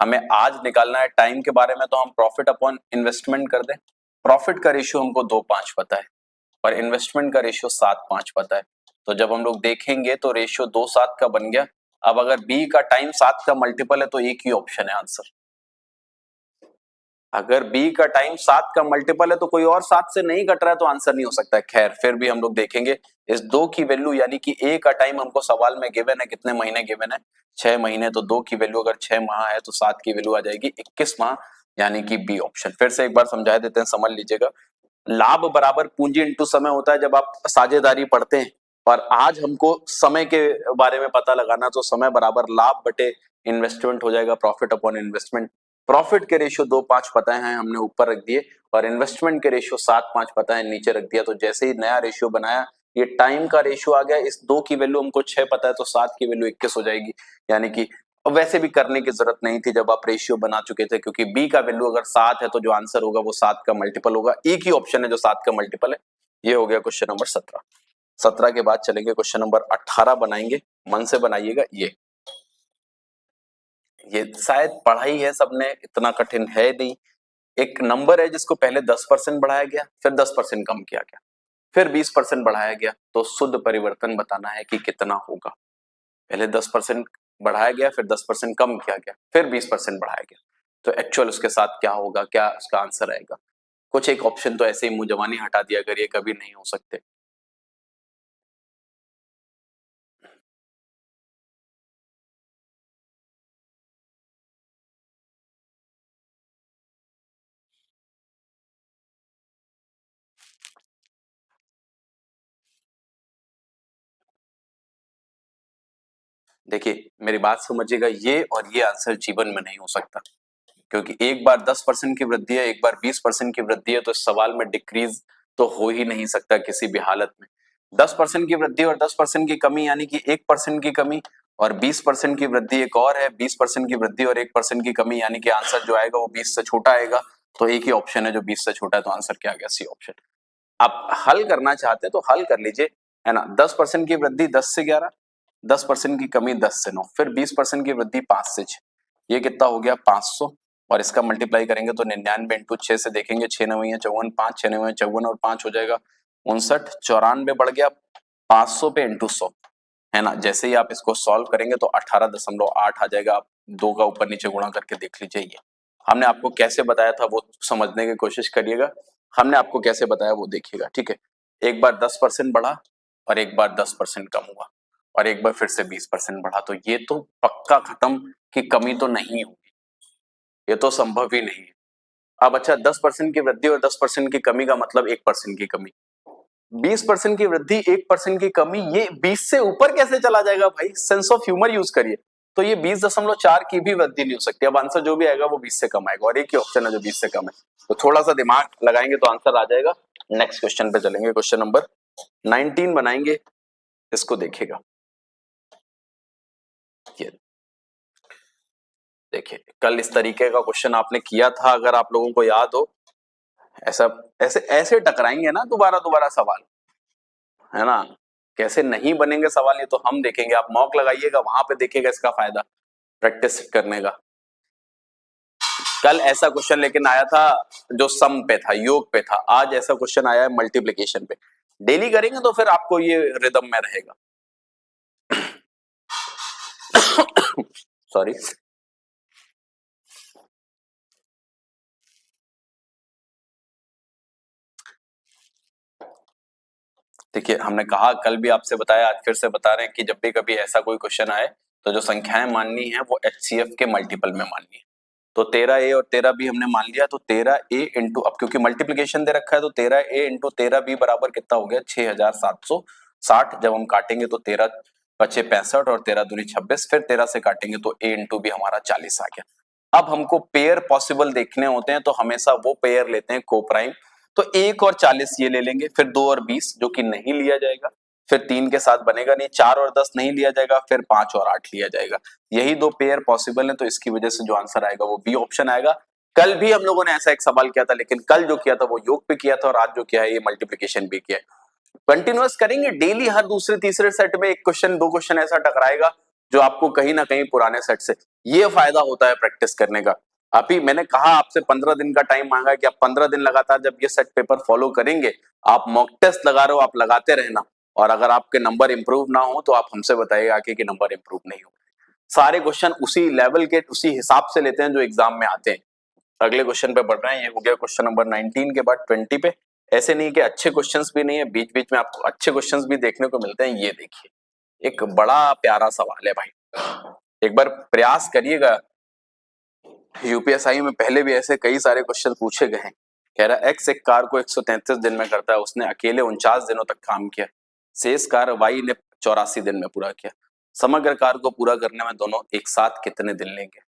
हमें आज निकालना है टाइम के बारे में, तो हम प्रॉफिट अपॉन इन्वेस्टमेंट कर दें। प्रॉफिट का रेशियो हमको 2:5 पता है और इन्वेस्टमेंट का रेशियो 7:5 पता है। तो जब हम लोग देखेंगे तो रेशियो 2:7 का बन गया। अब अगर बी का टाइम 7 का मल्टीपल है तो एक ही ऑप्शन है आंसर। अगर बी का टाइम 7 का मल्टीपल है तो कोई और 7 से नहीं कट रहा है तो आंसर नहीं हो सकता है। खैर फिर भी हम लोग देखेंगे इस 2 की वैल्यू, यानी कि ए का टाइम हमको सवाल में गिवन है, कितने महीने गिवन है? 6 महीने। तो 2 की वैल्यू अगर 6 माह है तो 7 की वैल्यू आ जाएगी 21 माह, यानी कि बी ऑप्शन। फिर से एक बार समझा देते हैं, समझ लीजिएगा। लाभ बराबर पूंजी इंटू समय होता है जब आप साझेदारी पढ़ते हैं, और आज हमको समय के बारे में पता लगाना, तो समय बराबर लाभ बटे इन्वेस्टमेंट हो जाएगा, प्रॉफिट अपॉन इन्वेस्टमेंट। प्रॉफिट के रेशियो 2:5 पता है, हमने ऊपर रख दिए, और इन्वेस्टमेंट के रेशियो 7:5 पता है, नीचे रख दिया। तो जैसे ही नया रेशियो बनाया, ये टाइम का रेशियो आ गया, इस 2 की वैल्यू हमको 6 पता है तो 7 की वैल्यू 21 हो जाएगी, यानी कि वैसे भी करने की जरूरत नहीं थी जब आप रेशियो बना चुके थे, क्योंकि बी का वैल्यू अगर 7 है तो जो आंसर होगा वो 7 का मल्टीपल होगा। एक ही ऑप्शन है जो 7 का मल्टीपल है। ये हो गया क्वेश्चन नंबर 17। 17 के बाद चलेंगे क्वेश्चन नंबर 18 बनाएंगे, मन से बनाइएगा। ये शायद पढ़ा ही है सबने, इतना कठिन है नहीं। एक नंबर है जिसको पहले 10% बढ़ाया गया, फिर 10% कम किया गया, फिर 20% बढ़ाया गया, तो शुद्ध परिवर्तन बताना है कि कितना होगा। पहले 10% बढ़ाया गया, फिर 10% कम किया गया, फिर 20% बढ़ाया गया, तो एक्चुअल उसके साथ क्या होगा, क्या उसका आंसर आएगा? कुछ एक ऑप्शन तो ऐसे ही मुंह जवानी हटा दिया करिए, कभी नहीं हो सकते। देखिए मेरी बात समझिएगा, ये और ये आंसर जीवन में नहीं हो सकता, क्योंकि एक बार 10% की वृद्धि है, एक बार 20% की वृद्धि है, तो इस सवाल में डिक्रीज तो हो ही नहीं सकता किसी भी हालत में। 10% की वृद्धि और 10% की कमी, यानी कि 1% की कमी, और 20% की वृद्धि एक और है, 20% की वृद्धि और 1% की कमी, यानी कि आंसर जो आएगा वो 20 से छोटा आएगा। तो एक ही ऑप्शन है जो 20 से छोटा है, तो आंसर क्या आ गया? C option. आप हल करना चाहते हैं तो हल कर लीजिए, है ना। 10% की वृद्धि 10 से 11, 10% की कमी 10 से 9, फिर 20% की वृद्धि 5 से 6, ये कितना हो गया? 500। और इसका मल्टीप्लाई करेंगे तो 99 इंटू 6 से देखेंगे, 6 9 54, 5 6 9 54 और 5 हो जाएगा 59, 94 बढ़ गया 500 पे इंटू 100 है ना। जैसे ही आप इसको सॉल्व करेंगे तो 18.8 आ जाएगा। आप 2 का ऊपर नीचे गुणा करके देख लीजिए। ये हमने आपको कैसे बताया था वो समझने की कोशिश करिएगा। हमने आपको कैसे बताया वो देखिएगा, ठीक है। एक बार 10% बढ़ा और एक बार 10% कम हुआ और एक बार फिर से 20% बढ़ा, तो ये तो पक्का खत्म कि कमी तो नहीं होगी, ये तो संभव ही नहीं है। अब अच्छा, 10% की वृद्धि और 10% की कमी का मतलब 1% की कमी, 20% की वृद्धि 1% की कमी, ये 20 से ऊपर कैसे चला जाएगा भाई? सेंस ऑफ ह्यूमर यूज करिए। तो ये 20.4 की भी वृद्धि नहीं हो सकती। अब आंसर जो भी आएगा वो 20 से कम आएगा और एक ही ऑप्शन है जो 20 से कम है। तो थोड़ा सा दिमाग लगाएंगे तो आंसर आ जाएगा। नेक्स्ट क्वेश्चन पे चलेंगे, क्वेश्चन नंबर 19 बनाएंगे, इसको देखिएगा। ये देखिए, कल इस तरीके का क्वेश्चन आपने किया था, अगर आप लोगों को याद हो। ऐसा ऐसे ऐसे टकराएंगे ना दोबारा दोबारा सवाल, है ना। कैसे नहीं बनेंगे सवाल ये तो हम देखेंगे। आप मॉक लगाइएगा, वहां पे देखिएगा इसका फायदा प्रैक्टिस करने का। कल ऐसा क्वेश्चन लेकिन आया था जो सम पे था, योग पे था। आज ऐसा क्वेश्चन आया है मल्टीप्लिकेशन पे। डेली करेंगे तो फिर आपको ये रिदम में रहेगा। सॉरी। देखिए, हमने कहा कल भी आपसे बताया, आज फिर से बता रहे हैं कि जब भी कभी ऐसा कोई क्वेश्चन आए तो जो संख्याएं माननी है वो HCF के मल्टीपल में माननी है। तो 13A और 13B हमने मान लिया। तो 13A इंटू, अब क्योंकि मल्टीप्लीकेशन दे रखा है तो 13A इंटू 13B बराबर कितना हो गया? 6760। जब हम काटेंगे तो 13 बचे 65 और 13 दूनी 26, फिर 13 से काटेंगे तो A इंटू B हमारा 40 आ गया। अब हमको पेयर पॉसिबल देखने होते हैं तो हमेशा वो पेयर लेते हैं कोप्राइम। तो 1 और 40 ये ले लेंगे, फिर 2 और 20 जो कि नहीं लिया जाएगा, फिर 3 के साथ बनेगा नहीं, 4 और 10 नहीं लिया जाएगा, फिर 5 और 8 लिया जाएगा। यही दो पेयर पॉसिबल है, तो इसकी वजह से जो आंसर आएगा वो बी ऑप्शन आएगा। कल भी हम लोगों ने ऐसा एक सवाल किया था, लेकिन कल जो किया था वो योग पे किया था और आज जो किया है ये मल्टीप्लिकेशन पे किया है। कंटिन्यूअस करेंगे डेली, हर दूसरे तीसरे सेट में एक क्वेश्चन दो क्वेश्चन ऐसा टकराएगा जो आपको कहीं ना कहीं पुराने सेट से, ये फायदा होता है प्रैक्टिस करने का। अभी मैंने कहा आपसे 15 दिन का टाइम मांगा है कि आप 15 दिन लगातार जब ये सेट पेपर फॉलो करेंगे, आप मॉक टेस्ट लगा रहे हो, आप लगाते रहना। और अगर आपके नंबर इंप्रूव ना हो तो आप हमसे बताइएगा कि नंबर इंप्रूव नहीं हो। सारे क्वेश्चन उसी लेवल के उसी हिसाब से लेते हैं जो एग्जाम में आते हैं। अगले क्वेश्चन पे बढ़ रहे हैं। ये हो गया क्वेश्चन नंबर 19 के बाद 20 पे। ऐसे नहीं कि अच्छे क्वेश्चंस भी नहीं है, बीच बीच में आपको अच्छे क्वेश्चंस भी देखने को मिलते हैं। ये देखिए, एक बड़ा प्यारा सवाल है भाई, एक बार प्रयास करिएगा। यूपीएसआई में पहले भी ऐसे कई सारे क्वेश्चन पूछे गए हैं। कह रहा एक्स एक कार को 133 दिन में करता है, उसने अकेले 49 दिनों तक काम किया। शेष कार वाई ने 84 दिन में पूरा किया। समग्र कार को पूरा करने में दोनों एक साथ कितने दिन लेंगे?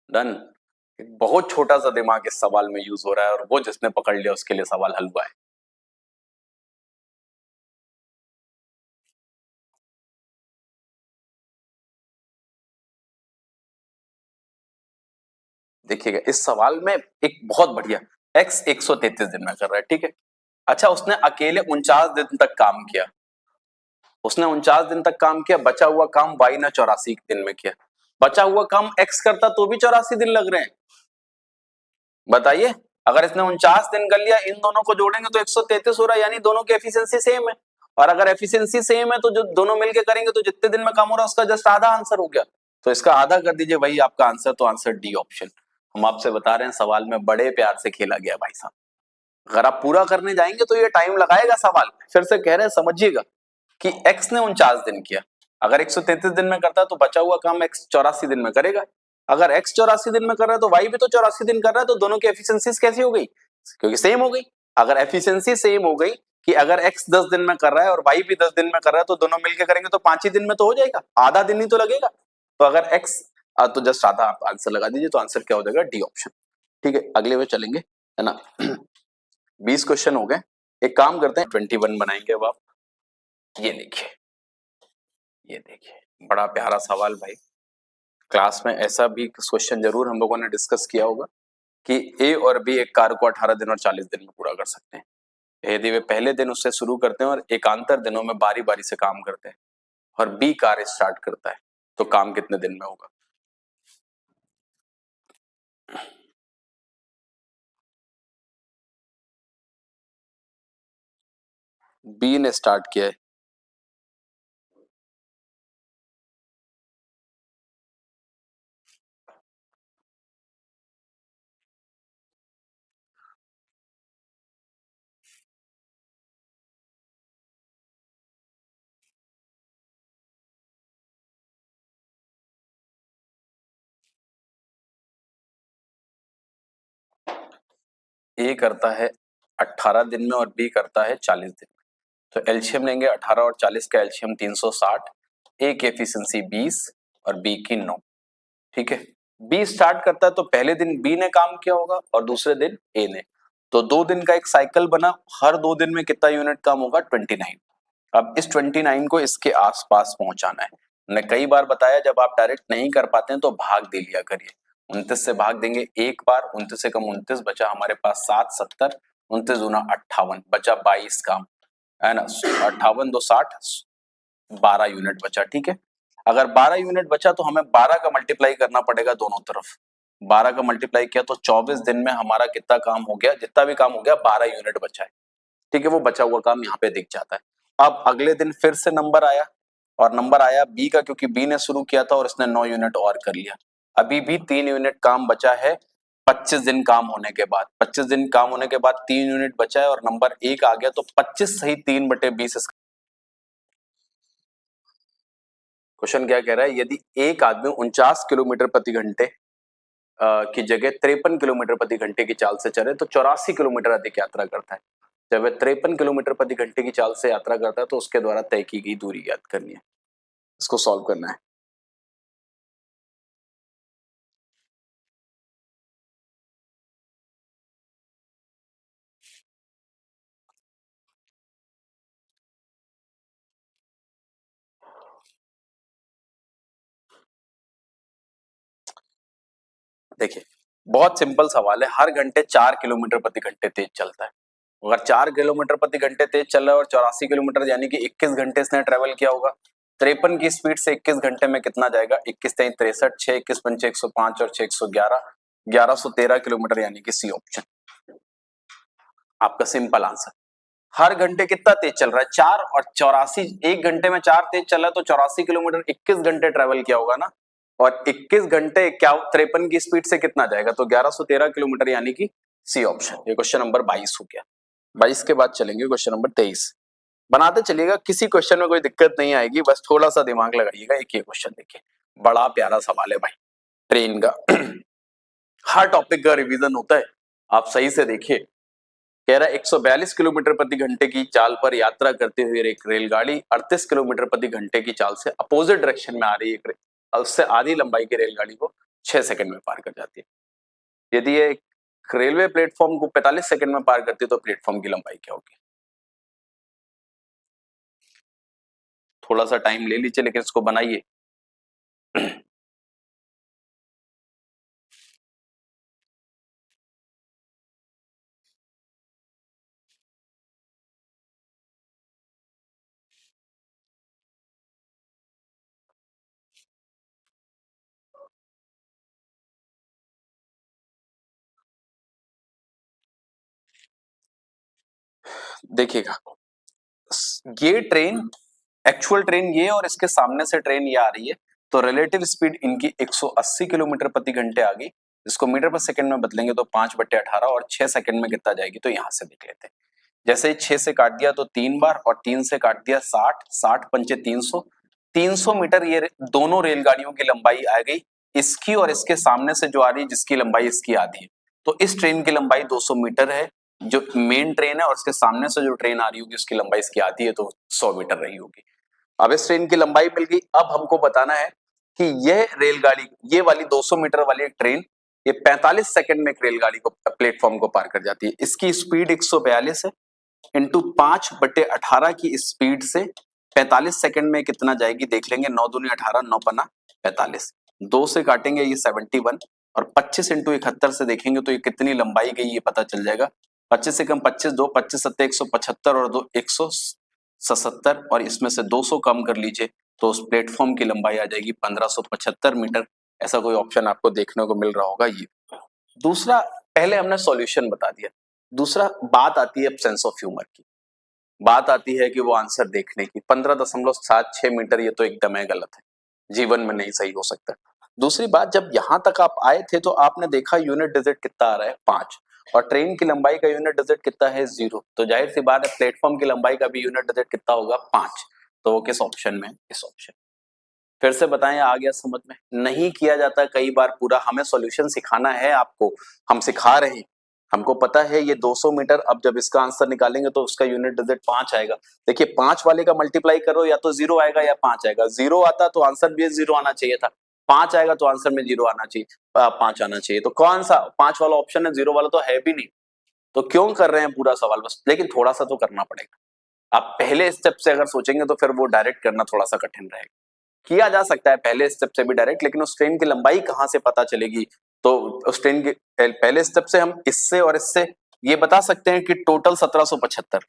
डन। बहुत छोटा सा दिमाग इस सवाल में यूज हो रहा है और वो जिसने पकड़ लिया उसके लिए सवाल हल हुआ है। देखिएगा इस सवाल में एक बहुत बढ़िया, एक्स 133 दिन में कर रहा है, ठीक है। अच्छा, उसने अकेले 49 दिन तक काम किया, उसने 49 दिन तक काम किया, बचा हुआ काम वाई ने 84 दिन में किया। बचा हुआ काम एक्स करता तो भी 84 दिन लग रहे हैं। बताइए, अगर इसने 49 दिन कर लिया, इन दोनों को जोड़ेंगे तो 133 हो रहा है, यानी दोनों की एफिशिएंसी सेम है। और अगर एफिशिएंसी सेम है तो जो दोनों मिलके करेंगे तो जितने दिन में काम हो रहा है उसका जस्ट आधा आंसर हो गया। तो इसका आधा कर दीजिए, वही आपका आंसर। तो आंसर डी ऑप्शन। हम आपसे बता रहे हैं सवाल में बड़े प्यार से खेला गया भाई साहब। अगर आप पूरा करने जाएंगे तो ये टाइम लगाएगा सवाल। फिर से कह रहे हैं, समझिएगा कि एक्स ने 49 दिन किया, अगर 133 दिन में करता है तो बचा हुआ काम एक्स 84 दिन में करेगा। अगर एक्स 84 दिन में कर रहा है तो वाई भी तो 84 दिन कर रहा है, तो दोनों की एफिशिएंसी कैसी हो गई? क्योंकि सेम हो गई। अगर एफिशिएंसी सेम हो गई कि अगर एक्स 10 दिन में कर रहा है और वाई भी 10 दिन में कर रहा है, तो दोनों मिलकर करेंगे तो 5 ही दिन में तो हो जाएगा, आधा दिन ही तो लगेगा। तो अगर एक्स, तो जस्ट आधा आप आंसर लगा दीजिए, तो आंसर क्या हो जाएगा? D option. ठीक है, अगले में चलेंगे, है ना। 20 क्वेश्चन हो गए। एक काम करते हैं, 21 बनाएंगे अब आप। ये देखिए, ये देखिए, बड़ा प्यारा सवाल भाई। क्लास में ऐसा भी क्वेश्चन जरूर हम लोगों ने डिस्कस किया होगा कि ए और बी एक कार को 18 दिन और 40 दिन में पूरा कर सकते हैं। यदि वे पहले दिन उससे शुरू करते हैं और एकांतर दिनों में बारी बारी से काम करते हैं और बी कार स्टार्ट करता है, तो काम कितने दिन में होगा? बी ने स्टार्ट किया है। ए करता है 18 दिन में और बी करता है 40 दिन में। तो एलसीएम लेंगे 18 और 40 का एलसीएम 360, ए की एफिशिएंसी 20 और बी की 9। ठीक है, बी स्टार्ट करता है तो पहले दिन बी ने काम किया होगा और दूसरे दिन ए ने, तो 2 दिन का एक साइकिल बना, हर 2 दिन में कितना यूनिट काम होगा 29। अब इस 29 को इसके आसपास पहुंचाना है। मैंने कई बार बताया जब आप डायरेक्ट नहीं कर पाते हैं तो भाग दे लिया करिए। 29 से भाग देंगे एक बार, 29 से कम 29 बचा हमारे पास 7 70, 29 दूना 58 बचा 22 काम, है ना, 58 दो 60, 12 यूनिट बचा। ठीक है, अगर 12 यूनिट बचा तो हमें 12 का मल्टीप्लाई करना पड़ेगा दोनों तरफ। 12 का मल्टीप्लाई किया तो 24 दिन में हमारा कितना काम हो गया, जितना भी काम हो गया 12 यूनिट बचा है। ठीक है, वो बचा हुआ काम यहाँ पे दिख जाता है। अब अगले दिन फिर से नंबर आया, और नंबर आया बी का, क्योंकि बी ने शुरू किया था और इसने 9 यूनिट और कर लिया। अभी भी 3 यूनिट काम बचा है 25 दिन काम होने के बाद। 25 दिन काम होने के बाद 3 यूनिट बचा है और नंबर 1 आ गया, तो 25 सही 3/20। क्वेश्चन क्या कह रहा है, यदि एक आदमी 49 किलोमीटर प्रति घंटे की जगह 53 किलोमीटर प्रति घंटे की चाल से चले तो 84 किलोमीटर अधिक यात्रा करता है। जब वह 53 किलोमीटर प्रति घंटे की चाल से यात्रा करता है तो उसके द्वारा तय की गई दूरी ज्ञात करनी है। इसको सॉल्व करना है। देखिए, बहुत सिंपल सवाल है। हर घंटे 4 किलोमीटर प्रति घंटे तेज चलता है। अगर 4 किलोमीटर प्रति घंटे तेज चल रहा है और 84 किलोमीटर यानी कि 21 घंटे इसने ट्रेवल किया होगा। 53 की स्पीड से 21 घंटे में कितना जाएगा, 21 3 63, 6 21 पंचे 105 और 6 111, 1113 किलोमीटर, यानी कि सी ऑप्शन आपका सिंपल आंसर। हर घंटे कितना तेज चल रहा है, 4 और 84, एक घंटे में 4 तेज चल रहा है तो 84 किलोमीटर 21 घंटे ट्रेवल किया होगा ना, और 21 घंटे क्या 53 की स्पीड से कितना जाएगा, तो 1113 किलोमीटर, यानी कि सी ऑप्शन। ये क्वेश्चन नंबर 22 हो गया। 22 के बाद चलेंगे क्वेश्चन नंबर 23। बनाते चलिएगा, किसी क्वेश्चन में कोई दिक्कत नहीं आएगी, बस थोड़ा सा दिमाग लगाइएगा। एक ये क्वेश्चन देखिए, बड़ा प्यारा सवाल है भाई, ट्रेन का हर टॉपिक का रिवीजन होता है, आप सही से देखिए। कह रहा है 142 किलोमीटर प्रति घंटे की चाल पर यात्रा करते हुए एक रेलगाड़ी 38 किलोमीटर प्रति घंटे की चाल से अपोजिट डायरेक्शन में आ रही है, उससे आधी लंबाई की रेलगाड़ी को 6 सेकंड में पार कर जाती है। यदि ये रेलवे प्लेटफॉर्म को 45 सेकंड में पार करती है तो प्लेटफॉर्म की लंबाई क्या होगी। थोड़ा सा टाइम ले लीजिए लेकिन इसको बनाइए। देखिएगा, ये ट्रेन, एक्चुअल ट्रेन ये और इसके सामने से ट्रेन ये आ रही है, तो रिलेटिव स्पीड इनकी 180 किलोमीटर प्रति घंटे आ गई। इसको मीटर पर सेकंड में बदलेंगे तो 5/18 और 6 सेकंड में कितना जाएगी, तो यहां से देख लेते हैं। जैसे 6 से काट दिया तो 3 बार, और 3 से काट दिया 60, 60 पंचे 300, 300 मीटर ये दोनों रेलगाड़ियों की लंबाई आ गई। इसकी और इसके सामने से जो आ रही है जिसकी लंबाई इसकी आधी है, तो इस ट्रेन की लंबाई 200 मीटर है, जो मेन ट्रेन है, और उसके सामने से जो ट्रेन आ रही होगी उसकी लंबाई इसकी आधी है, तो 100 मीटर रही होगी। अब इस ट्रेन की लंबाई मिल गई। अब हमको बताना है कि यह रेलगाड़ी, ये वाली 200 मीटर वाली एक ट्रेन, ये 45 सेकंड में एक रेलगाड़ी को, प्लेटफॉर्म को पार कर जाती है। इसकी स्पीड 142 है, इंटू 5/18 की स्पीड से 45 सेकंड में कितना जाएगी देख लेंगे। 9 दूनी 18, 9 पन्ना 45, 2 से काटेंगे ये 71, और 25 इंटू 71 से देखेंगे तो ये कितनी लंबाई गई ये पता चल जाएगा। 25 से कम 25, 2 25 सत्ते 175 और 2 177, और इसमें से 200 कम कर लीजिए तो उस प्लेटफॉर्म की लंबाई आ जाएगी 1575 मीटर। ऐसा कोई ऑप्शन आपको देखने को मिल रहा होगा। ये दूसरा, पहले हमने सॉल्यूशन बता दिया। दूसरा बात आती है सेंस ऑफ ह्यूमर की। बात आती है कि वो आंसर देखने की, 15.76 मीटर, ये तो एकदम है गलत है, जीवन में नहीं सही हो सकता। दूसरी बात, जब यहां तक आप आए थे तो आपने देखा यूनिट डिजिट कितना आ रहा है 5, और ट्रेन की लंबाई का यूनिट डिजिट कितना है 0, तो जाहिर सी बात है प्लेटफॉर्म की लंबाई का भी यूनिट डिजिट कितना होगा 5, तो वो किस ऑप्शन में, इस ऑप्शन। फिर से बताएं, आ गया समझ में? नहीं किया जाता कई बार पूरा, हमें सॉल्यूशन सिखाना है आपको, हम सिखा रहे हैं, हमको पता है ये 200 मीटर, अब जब इसका आंसर निकालेंगे तो उसका यूनिट डिजिट 5 आएगा। देखिए 5 वाले का मल्टीप्लाई करो, या तो 0 आएगा या 5 आएगा, 0 आता तो आंसर भी 0 आना चाहिए था, 5 आएगा तो आंसर में 0 आना चाहिए, 5 आना चाहिए, तो कौन सा 5 वाला ऑप्शन है, 0 वाला तो है भी नहीं, तो क्यों कर रहे हैं पूरा सवाल बस, लेकिन थोड़ा सा तो करना पड़ेगा। आप पहले स्टेप से अगर सोचेंगे तो फिर वो डायरेक्ट करना थोड़ा सा कठिन रहेगा। किया जा सकता है पहले स्टेप से भी डायरेक्ट, लेकिन उस ट्रेन की लंबाई कहां से पता चलेगी, तो उस ट्रेन के पहले स्टेप से हम इससे और इससे ये बता सकते हैं कि टोटल 1775,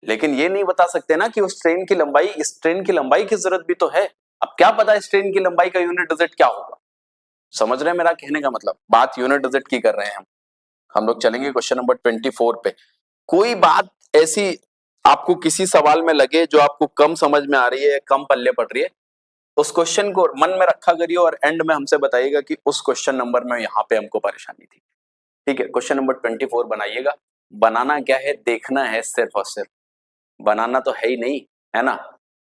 लेकिन ये नहीं बता सकते ना कि उस ट्रेन की लंबाई, इस ट्रेन की लंबाई की जरूरत भी तो है। अब क्या पता इस ट्रेन की लंबाई का यूनिट डिजिट क्या होगा, समझ रहे हैं मेरा कहने का मतलब, बात यूनिट डिजिट की कर रहे हैं हम लोग चलेंगे क्वेश्चन नंबर 24 पे। कोई बात ऐसी आपको किसी सवाल में लगे जो आपको कम समझ में आ रही है, कम पल्ले पड़ रही है, उस क्वेश्चन को मन में रखा करिए और एंड में हमसे बताइएगा कि उस क्वेश्चन नंबर में यहाँ पे हमको परेशानी थी। ठीक है, क्वेश्चन नंबर 24 बनाइएगा। बनाना क्या है, देखना है सिर्फ और सिर्फ, बनाना तो है ही नहीं, है ना,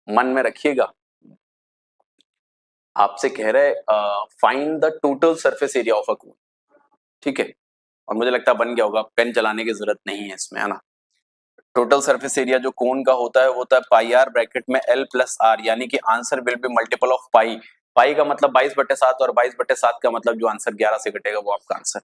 मन में रखिएगा। आपसे कह रहे find the total surface area of a cone, ठीक है, और मुझे लगता है बन गया होगा, पेन चलाने की जरूरत नहीं है इसमें, है ना। टोटल सरफेस एरिया जो कोन का होता है वो होता है पाई आर ब्रैकेट में एल प्लस आर, यानी कि answer will be multiple of pi. Pi का मतलब 22/7 और 22/7 का मतलब जो आंसर 11 से कटेगा वो आपका आंसर।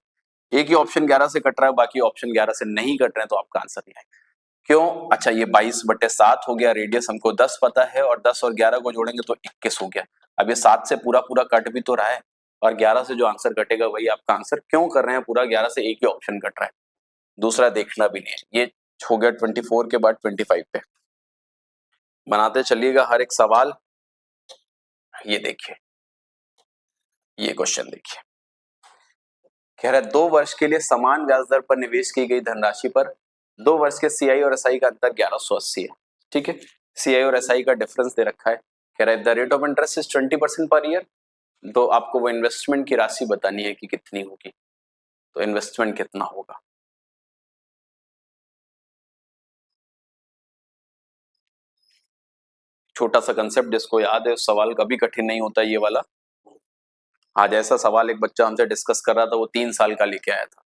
एक ही ऑप्शन 11 से कट रहा है, बाकी ऑप्शन 11 से नहीं कट रहे हैं, तो आपका आंसर नहीं आएगा। क्यों? अच्छा, ये 22/7 हो गया, रेडियस हमको 10 पता है, और 10 और 11 को जोड़ेंगे तो 21 हो गया। अब ये 7 से पूरा पूरा कट भी तो रहा है, और 11 से जो आंसर कटेगा वही आपका आंसर। क्यों कर रहे हैं पूरा 11 से, एक ही ऑप्शन कट रहा है, दूसरा देखना भी नहीं है। ये हो गया 24 के बाद 25 पे। बनाते चलिएगा हर एक सवाल। ये देखिए, ये क्वेश्चन देखिए, कह रहा है 2 वर्ष के लिए समान ब्याज दर पर निवेश की गई धनराशि पर 2 वर्ष के सीआई और एसआई का अंतर 1180 है। ठीक है, सीआई और एसआई का डिफरेंस दे रखा है। कह रहा है the rate of interest is 20% per year, तो आपको वो इन्वेस्टमेंट की राशि बतानी है कि कितनी होगी, तो इन्वेस्टमेंट कितना होगा। छोटा सा कंसेप्ट जिसको याद है उस सवाल कभी कठिन नहीं होता ये वाला। आज ऐसा सवाल एक बच्चा हमसे डिस्कस कर रहा था, वो 3 साल का लेके आया था।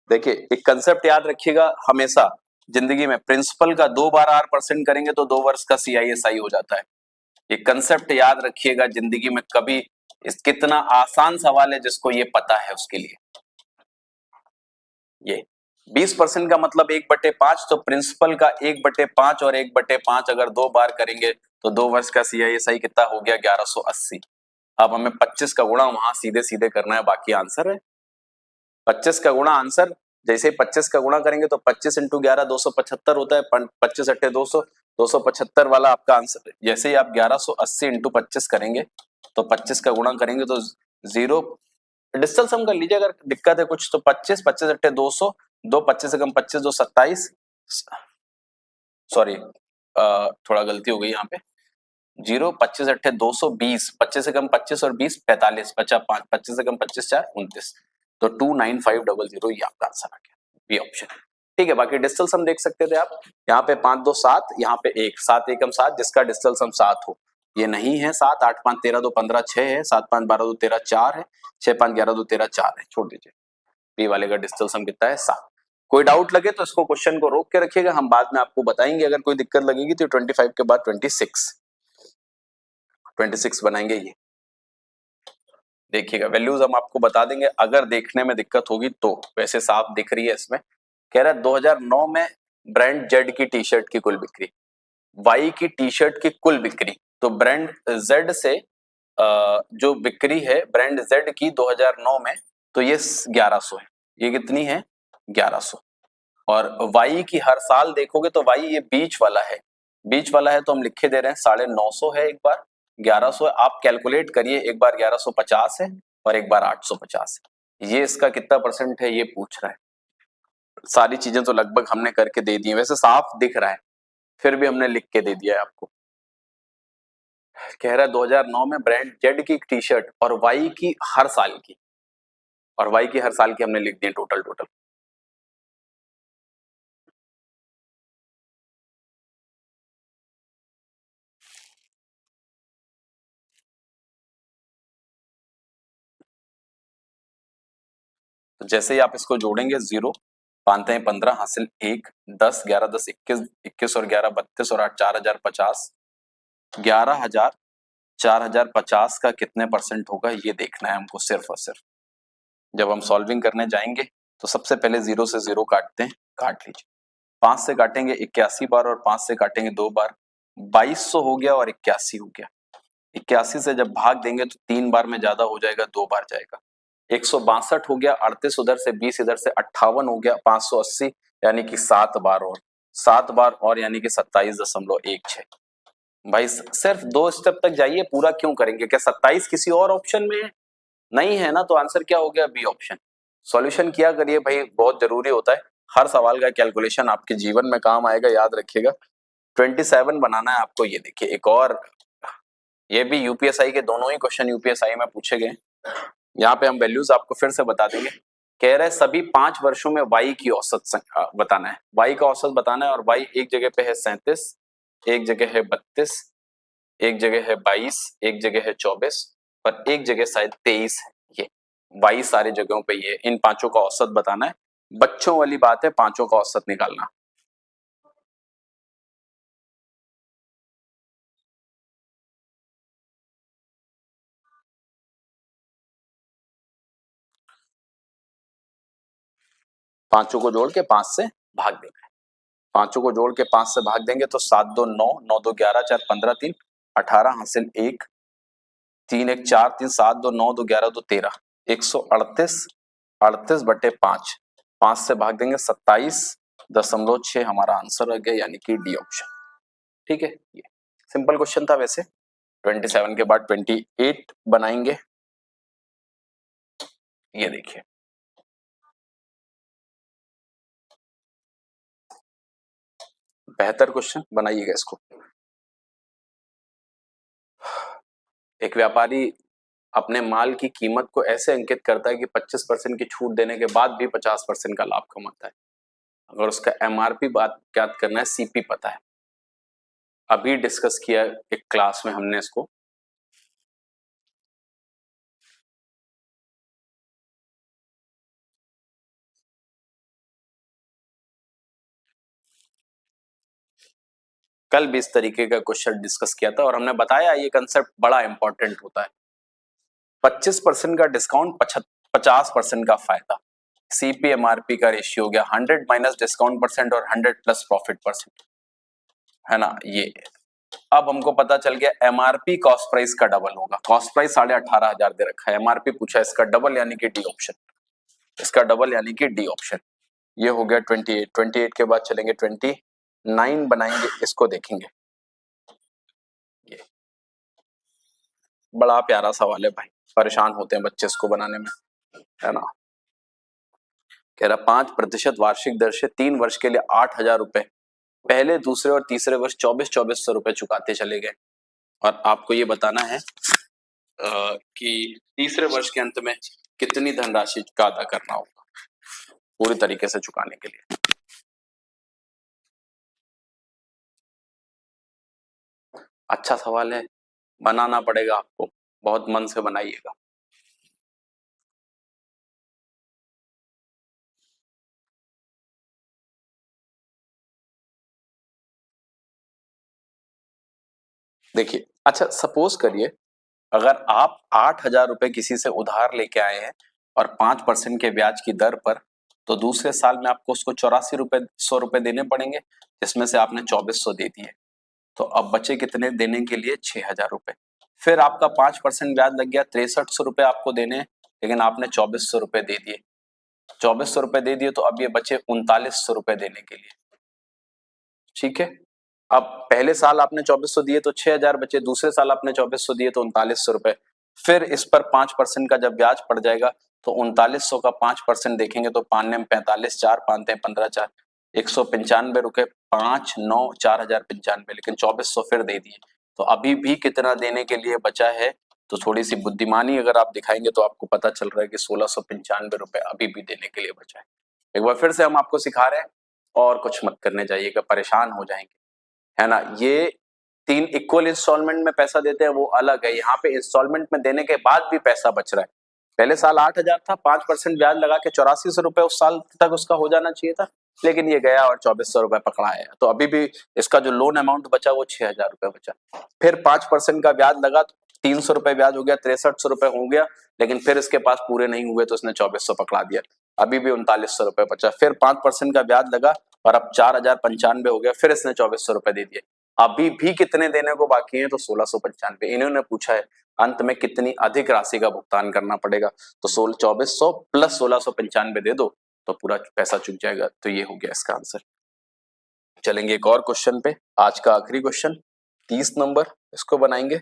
देखिए एक कंसेप्ट याद रखिएगा हमेशा जिंदगी में, प्रिंसिपल का 2 बार R% करेंगे तो 2 वर्ष का CISI हो जाता है। ये कंसेप्ट याद रखिएगा जिंदगी में कभी, इस कितना आसान सवाल है जिसको ये पता है उसके लिए। ये 20% का मतलब 1/5, तो प्रिंसिपल का 1/5 और 1/5 अगर 2 बार करेंगे तो 2 वर्ष का CISI कितना हो गया 1180। अब हमें 25 का गुणा वहां सीधे सीधे करना है, बाकी आंसर है 25 का गुणा। आंसर जैसे 25 का गुणा करेंगे तो 25 × 11 275 होता है, 25 × 200 275 वाला आपका आंसर। जैसे ही आप 1180 × 25 करेंगे तो 25 का गुणा करेंगे तो 0, डिजिटल सम कर लीजिए अगर दिक्कत है कुछ तो। 25 25 × 200, 2 25 से कम 25 2 27, सॉरी थोड़ा गलती हो गई यहाँ पे, 0 25 × 220, 25 से कम 25 और 20 45, 55, 25 से कम 25 4 29, तो 29500 ये आपका आंसर आ गया, बी ऑप्शन। ठीक है, बाकी डिजिटल सम देख सकते थे आप, यहाँ पे 5 2 7, यहाँ पे 1 7 1 7, जिसका डिजिटल सम 7 हो। ये नहीं है 7, 8 5 13 2 15 6 है, 7 5 12 2 13 4 है, 6 5 11 2 13 4 है, छोड़ दीजिए। बी वाले का डिजिटल सम कितना है 7। कोई डाउट लगे तो इसको क्वेश्चन को रोक के रखिएगा, हम बाद में आपको बताएंगे। अगर कोई दिक्कत लगेगी तो 25 के बाद 26 बनाएंगे। ये देखिएगा वैल्यूज हम आपको बता देंगे, अगर देखने में दिक्कत होगी तो। वैसे साफ दिख रही है इसमें। कह रहा है 2009 में ब्रांड जेड की टी शर्ट की कुल बिक्री, वाई की टी शर्ट की कुल बिक्री, तो ब्रांड जेड से जो बिक्री है ब्रांड जेड की 2009 में, तो ये 1100 है। ये कितनी है 1100। और वाई की हर साल देखोगे तो वाई ये बीच वाला है, बीच वाला है तो हम लिखे दे रहे हैं 950 है, एक बार 1100 है। आप कैलकुलेट करिए, एक बार 1150 है और एक बार 850 है। ये इसका कितना परसेंट है ये पूछ रहा है। सारी चीजें तो लगभग हमने करके दे दी है, वैसे साफ दिख रहा है, फिर भी हमने लिख के दे दिया है आपको। कह रहा है 2009 में ब्रांड जेड की टी शर्ट और वाई की हर साल की, और वाई की हर साल की हमने लिख दी टोटल। तो जैसे ही आप इसको जोड़ेंगे 0, 5 हैं 15, हासिल 1, 10, 11, 10, 21, 21 और 11, 32 और 8, 4050, 11,000, 4050 का कितने परसेंट होगा ये देखना है हमको सिर्फ और सिर्फ। जब हम सॉल्विंग करने जाएंगे तो सबसे पहले 0 से 0 काटते हैं, काट लीजिए। 5 से काटेंगे 81 बार और 5 से काटेंगे 2 बार, 2200 हो गया और 81 हो गया। 81 से जब भाग देंगे तो 3 बार में ज्यादा हो जाएगा, 2 बार जाएगा। 162 हो गया, 38 उधर से, 20 इधर से, 58 हो गया, 580 यानी कि 7 बार और, 7 बार और यानी कि 27.16। भाई सिर्फ 2 स्टेप तक जाइए, पूरा क्यों करेंगे? क्या 27 किसी और ऑप्शन में है? नहीं है ना, तो आंसर क्या हो गया? B option. सॉल्यूशन किया करिए भाई, बहुत जरूरी होता है। हर सवाल का कैलकुलेशन आपके जीवन में काम आएगा, याद रखिएगा। 27 बनाना है आपको। ये देखिए एक और, ये भी यूपीएसआई के दोनों ही क्वेश्चन यूपीएसआई में पूछे गए। यहाँ पे हम वैल्यूज आपको फिर से बता देंगे। कह रहे सभी 5 वर्षों में वाई की औसत बताना है, वाई का औसत बताना है। और वाई एक जगह पे है 37, एक जगह है 32, एक जगह है 22, एक जगह है 24 और एक जगह शायद 23 है। ये वाई सारी जगहों पे ये, इन पांचों का औसत बताना है। बच्चों वाली बात है, पांचों का औसत निकालना। पांचों को जोड़ के 5 से भाग देना है। पांचों को जोड़ के 5 से भाग देंगे तो 7 2 9, 9 2 11, 4 15, 3 18, हासिल 1, 3 1 4, 3 7 2 9 2 11 2 13, 138, 38 बटे 5, 5 से भाग देंगे 27.6 हमारा आंसर आ गया, यानी कि डी ऑप्शन। ठीक है, ये सिंपल क्वेश्चन था। वैसे 27 के बाद 28 बनाएंगे। ये देखिए, बेहतर क्वेश्चन बनाइएगा इसको। एक व्यापारी अपने माल की कीमत को ऐसे अंकित करता है कि 25% की छूट देने के बाद भी 50% का लाभ कमाता है। अगर उसका एमआरपी बात ज्ञात करना है, सीपी पता है, अभी डिस्कस किया एक क्लास में हमने इसको। कल भी इस तरीके का क्वेश्चन डिस्कस किया था और हमने बताया ये कंसेप्ट बड़ा इंपॉर्टेंट होता है। 25% का डिस्काउंट, 50% का फायदा, सीपीएमआरपी का रेशियो हो गया 100 माइनस डिस्काउंट परसेंट और 100 प्लस प्रॉफिट परसेंट, है ना। ये अब हमको पता चल गया एमआरपी कॉस्ट प्राइस का डबल होगा। कॉस्ट प्राइस 18,500 दे रखा है, एमआरपी पूछा, इसका डबल यानी कि डी ऑप्शन, इसका डबल यानी कि डी ऑप्शन। ये हो गया 28। 28 के बाद चलेंगे 29 बनाएंगे, इसको देखेंगे। ये बड़ा प्यारा सवाल है भाई, परेशान होते हैं बच्चे इसको बनाने में, है ना। कह रहा 5% वार्षिक दर से 3 वर्ष के लिए 8,000 रुपए पहले, दूसरे और तीसरे वर्ष 24,2400 रुपए चुकाते चले गए। और आपको ये बताना है कि तीसरे वर्ष के अंत में कितनी धनराशि का अदा करना होगा पूरी तरीके से चुकाने के लिए। अच्छा सवाल है, बनाना पड़ेगा आपको, बहुत मन से बनाइएगा। देखिए, अच्छा सपोज करिए अगर आप 8,000 रुपए किसी से उधार लेके आए हैं और 5% के ब्याज की दर पर, तो दूसरे साल में आपको उसको 84,100 देने पड़ेंगे, जिसमें से आपने 2400 दे दिए। तो अब बचे कितने देने के लिए? 6,000 रुपए। फिर आपका 5% ब्याज लग गया, 6300 रुपए आपको देने, लेकिन आपने 2400 रुपए दे दिए। 2400 रुपए दे दिए तो अब ये बचे 3900 रुपए देने के लिए। ठीक है, अब पहले साल आपने 2400 दिए तो 6,000 बचे, दूसरे साल आपने 2400 दिए तो 3900 रुपए। फिर इस पर 5% का जब ब्याज पड़ जाएगा तो 3900 का 5% देखेंगे तो 5 ने 45, 4 5 15, 4 195 रुपए, 5 9 4095, लेकिन 2400 फिर दे दिए। तो अभी भी कितना देने के लिए बचा है, तो थोड़ी सी बुद्धिमानी अगर आप दिखाएंगे तो आपको पता चल रहा है कि 1695 रुपए अभी भी देने के लिए बचा है। एक बार फिर से हम आपको सिखा रहे हैं, और कुछ मत करने जाइएगा, परेशान हो जाएंगे, है ना। ये 3 इक्वल इंस्टॉलमेंट में पैसा देते हैं वो अलग है, यहाँ पे इंस्टॉलमेंट में देने के बाद भी पैसा बच रहा है। पहले साल 8000 था, 5% ब्याज लगा के 8400 रुपए उस साल तक उसका हो जाना चाहिए था, लेकिन ये गया और 2400 रुपए पकड़ा है, तो अभी भी इसका जो लोन अमाउंट बचा वो 6000 रुपए बचा। फिर 5% का ब्याज लगा तो 300 रुपए ब्याज हो गया, 6300 रुपए हो गया, लेकिन फिर इसके पास पूरे नहीं हुए तो इसने 2400 पकड़ा दिया, अभी भी 3900 रुपए बचा। फिर 5% का ब्याज लगा और अब 4095 हो गया, फिर इसने 2400 रुपए दे दिए, अभी भी कितने देने को बाकी है, तो 1695। इन्होंने पूछा है अंत में कितनी अधिक राशि का भुगतान करना पड़ेगा, तो 2400 प्लस 1695 दे दो तो पूरा पैसा चुक जाएगा, तो ये हो गया इसका आंसर। चलेंगे एक और क्वेश्चन पे, आज का आखिरी क्वेश्चन 30 नंबर, इसको बनाएंगे।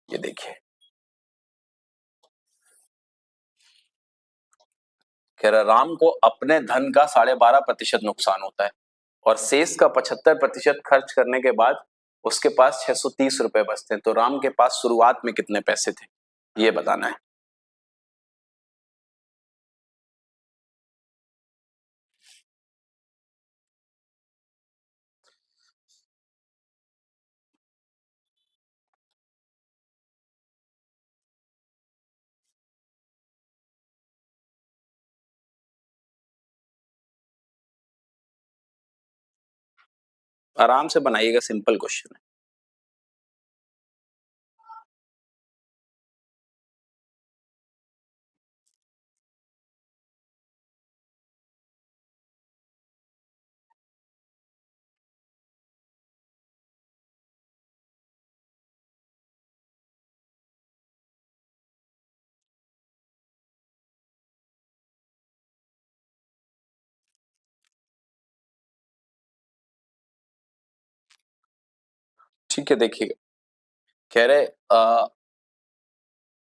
ये देखिए, कह रहा राम को अपने धन का 12.5% नुकसान होता है और शेष का 75% खर्च करने के बाद उसके पास 630 रुपए बचते हैं, तो राम के पास शुरुआत में कितने पैसे थे, ये बताना है। आराम से बनाइएगा, सिंपल क्वेश्चन है। ठीक है, देखिए कह रहे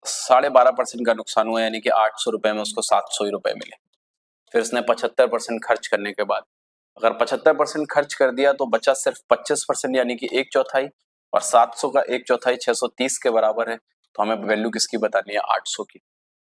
12.5% का नुकसान हुआ, यानी कि 800 रुपए में उसको 700 ही रुपए मिले। फिर उसने 75% खर्च करने के बाद, अगर 75% खर्च कर दिया तो बचा सिर्फ 25%, यानी कि 1/4, और 700 का 1/4 630 के बराबर है, तो हमें वैल्यू किसकी बतानी है, 800 की।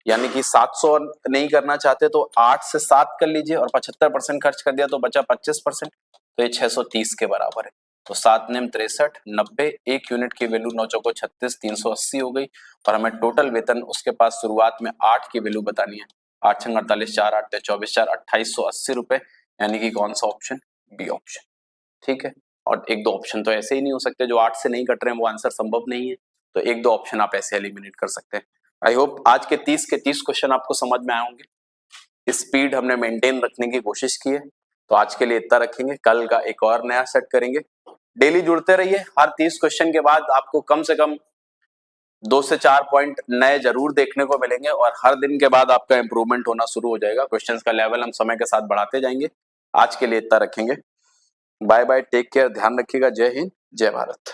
यानी कि 700 नहीं करना चाहते तो 8 से 7 कर लीजिए, और 75% खर्च कर दिया तो बचा 25%, तो ये 630 के बराबर है। तो 7 नेम 63, 90, 1 यूनिट की वैल्यू 9 चौको 36, 380 हो गई, और हमें टोटल वेतन उसके पास शुरुआत में 8 की वैल्यू बतानी है। 8 छंग 48, 4 8 24, 4 2880 रुपए, यानी कि कौन सा ऑप्शन, बी ऑप्शन। ठीक है, और एक दो ऑप्शन तो ऐसे ही नहीं हो सकते, जो 8 से नहीं कट रहे हैं वो आंसर संभव नहीं है, तो एक दो ऑप्शन आप ऐसे एलिमिनेट कर सकते हैं। आई होप आज के 30 क्वेश्चन आपको समझ में आए होंगे। स्पीड हमने मेंटेन रखने की कोशिश की है, तो आज के लिए इतना रखेंगे, कल का एक और नया सेट करेंगे। डेली जुड़ते रहिए, हर 30 क्वेश्चन के बाद आपको कम से कम 2 से 4 पॉइंट नए जरूर देखने को मिलेंगे, और हर दिन के बाद आपका इंप्रूवमेंट होना शुरू हो जाएगा। क्वेश्चंस का लेवल हम समय के साथ बढ़ाते जाएंगे। आज के लिए इतना रखेंगे, बाय बाय, टेक केयर, ध्यान रखिएगा, जय हिंद, जय भारत।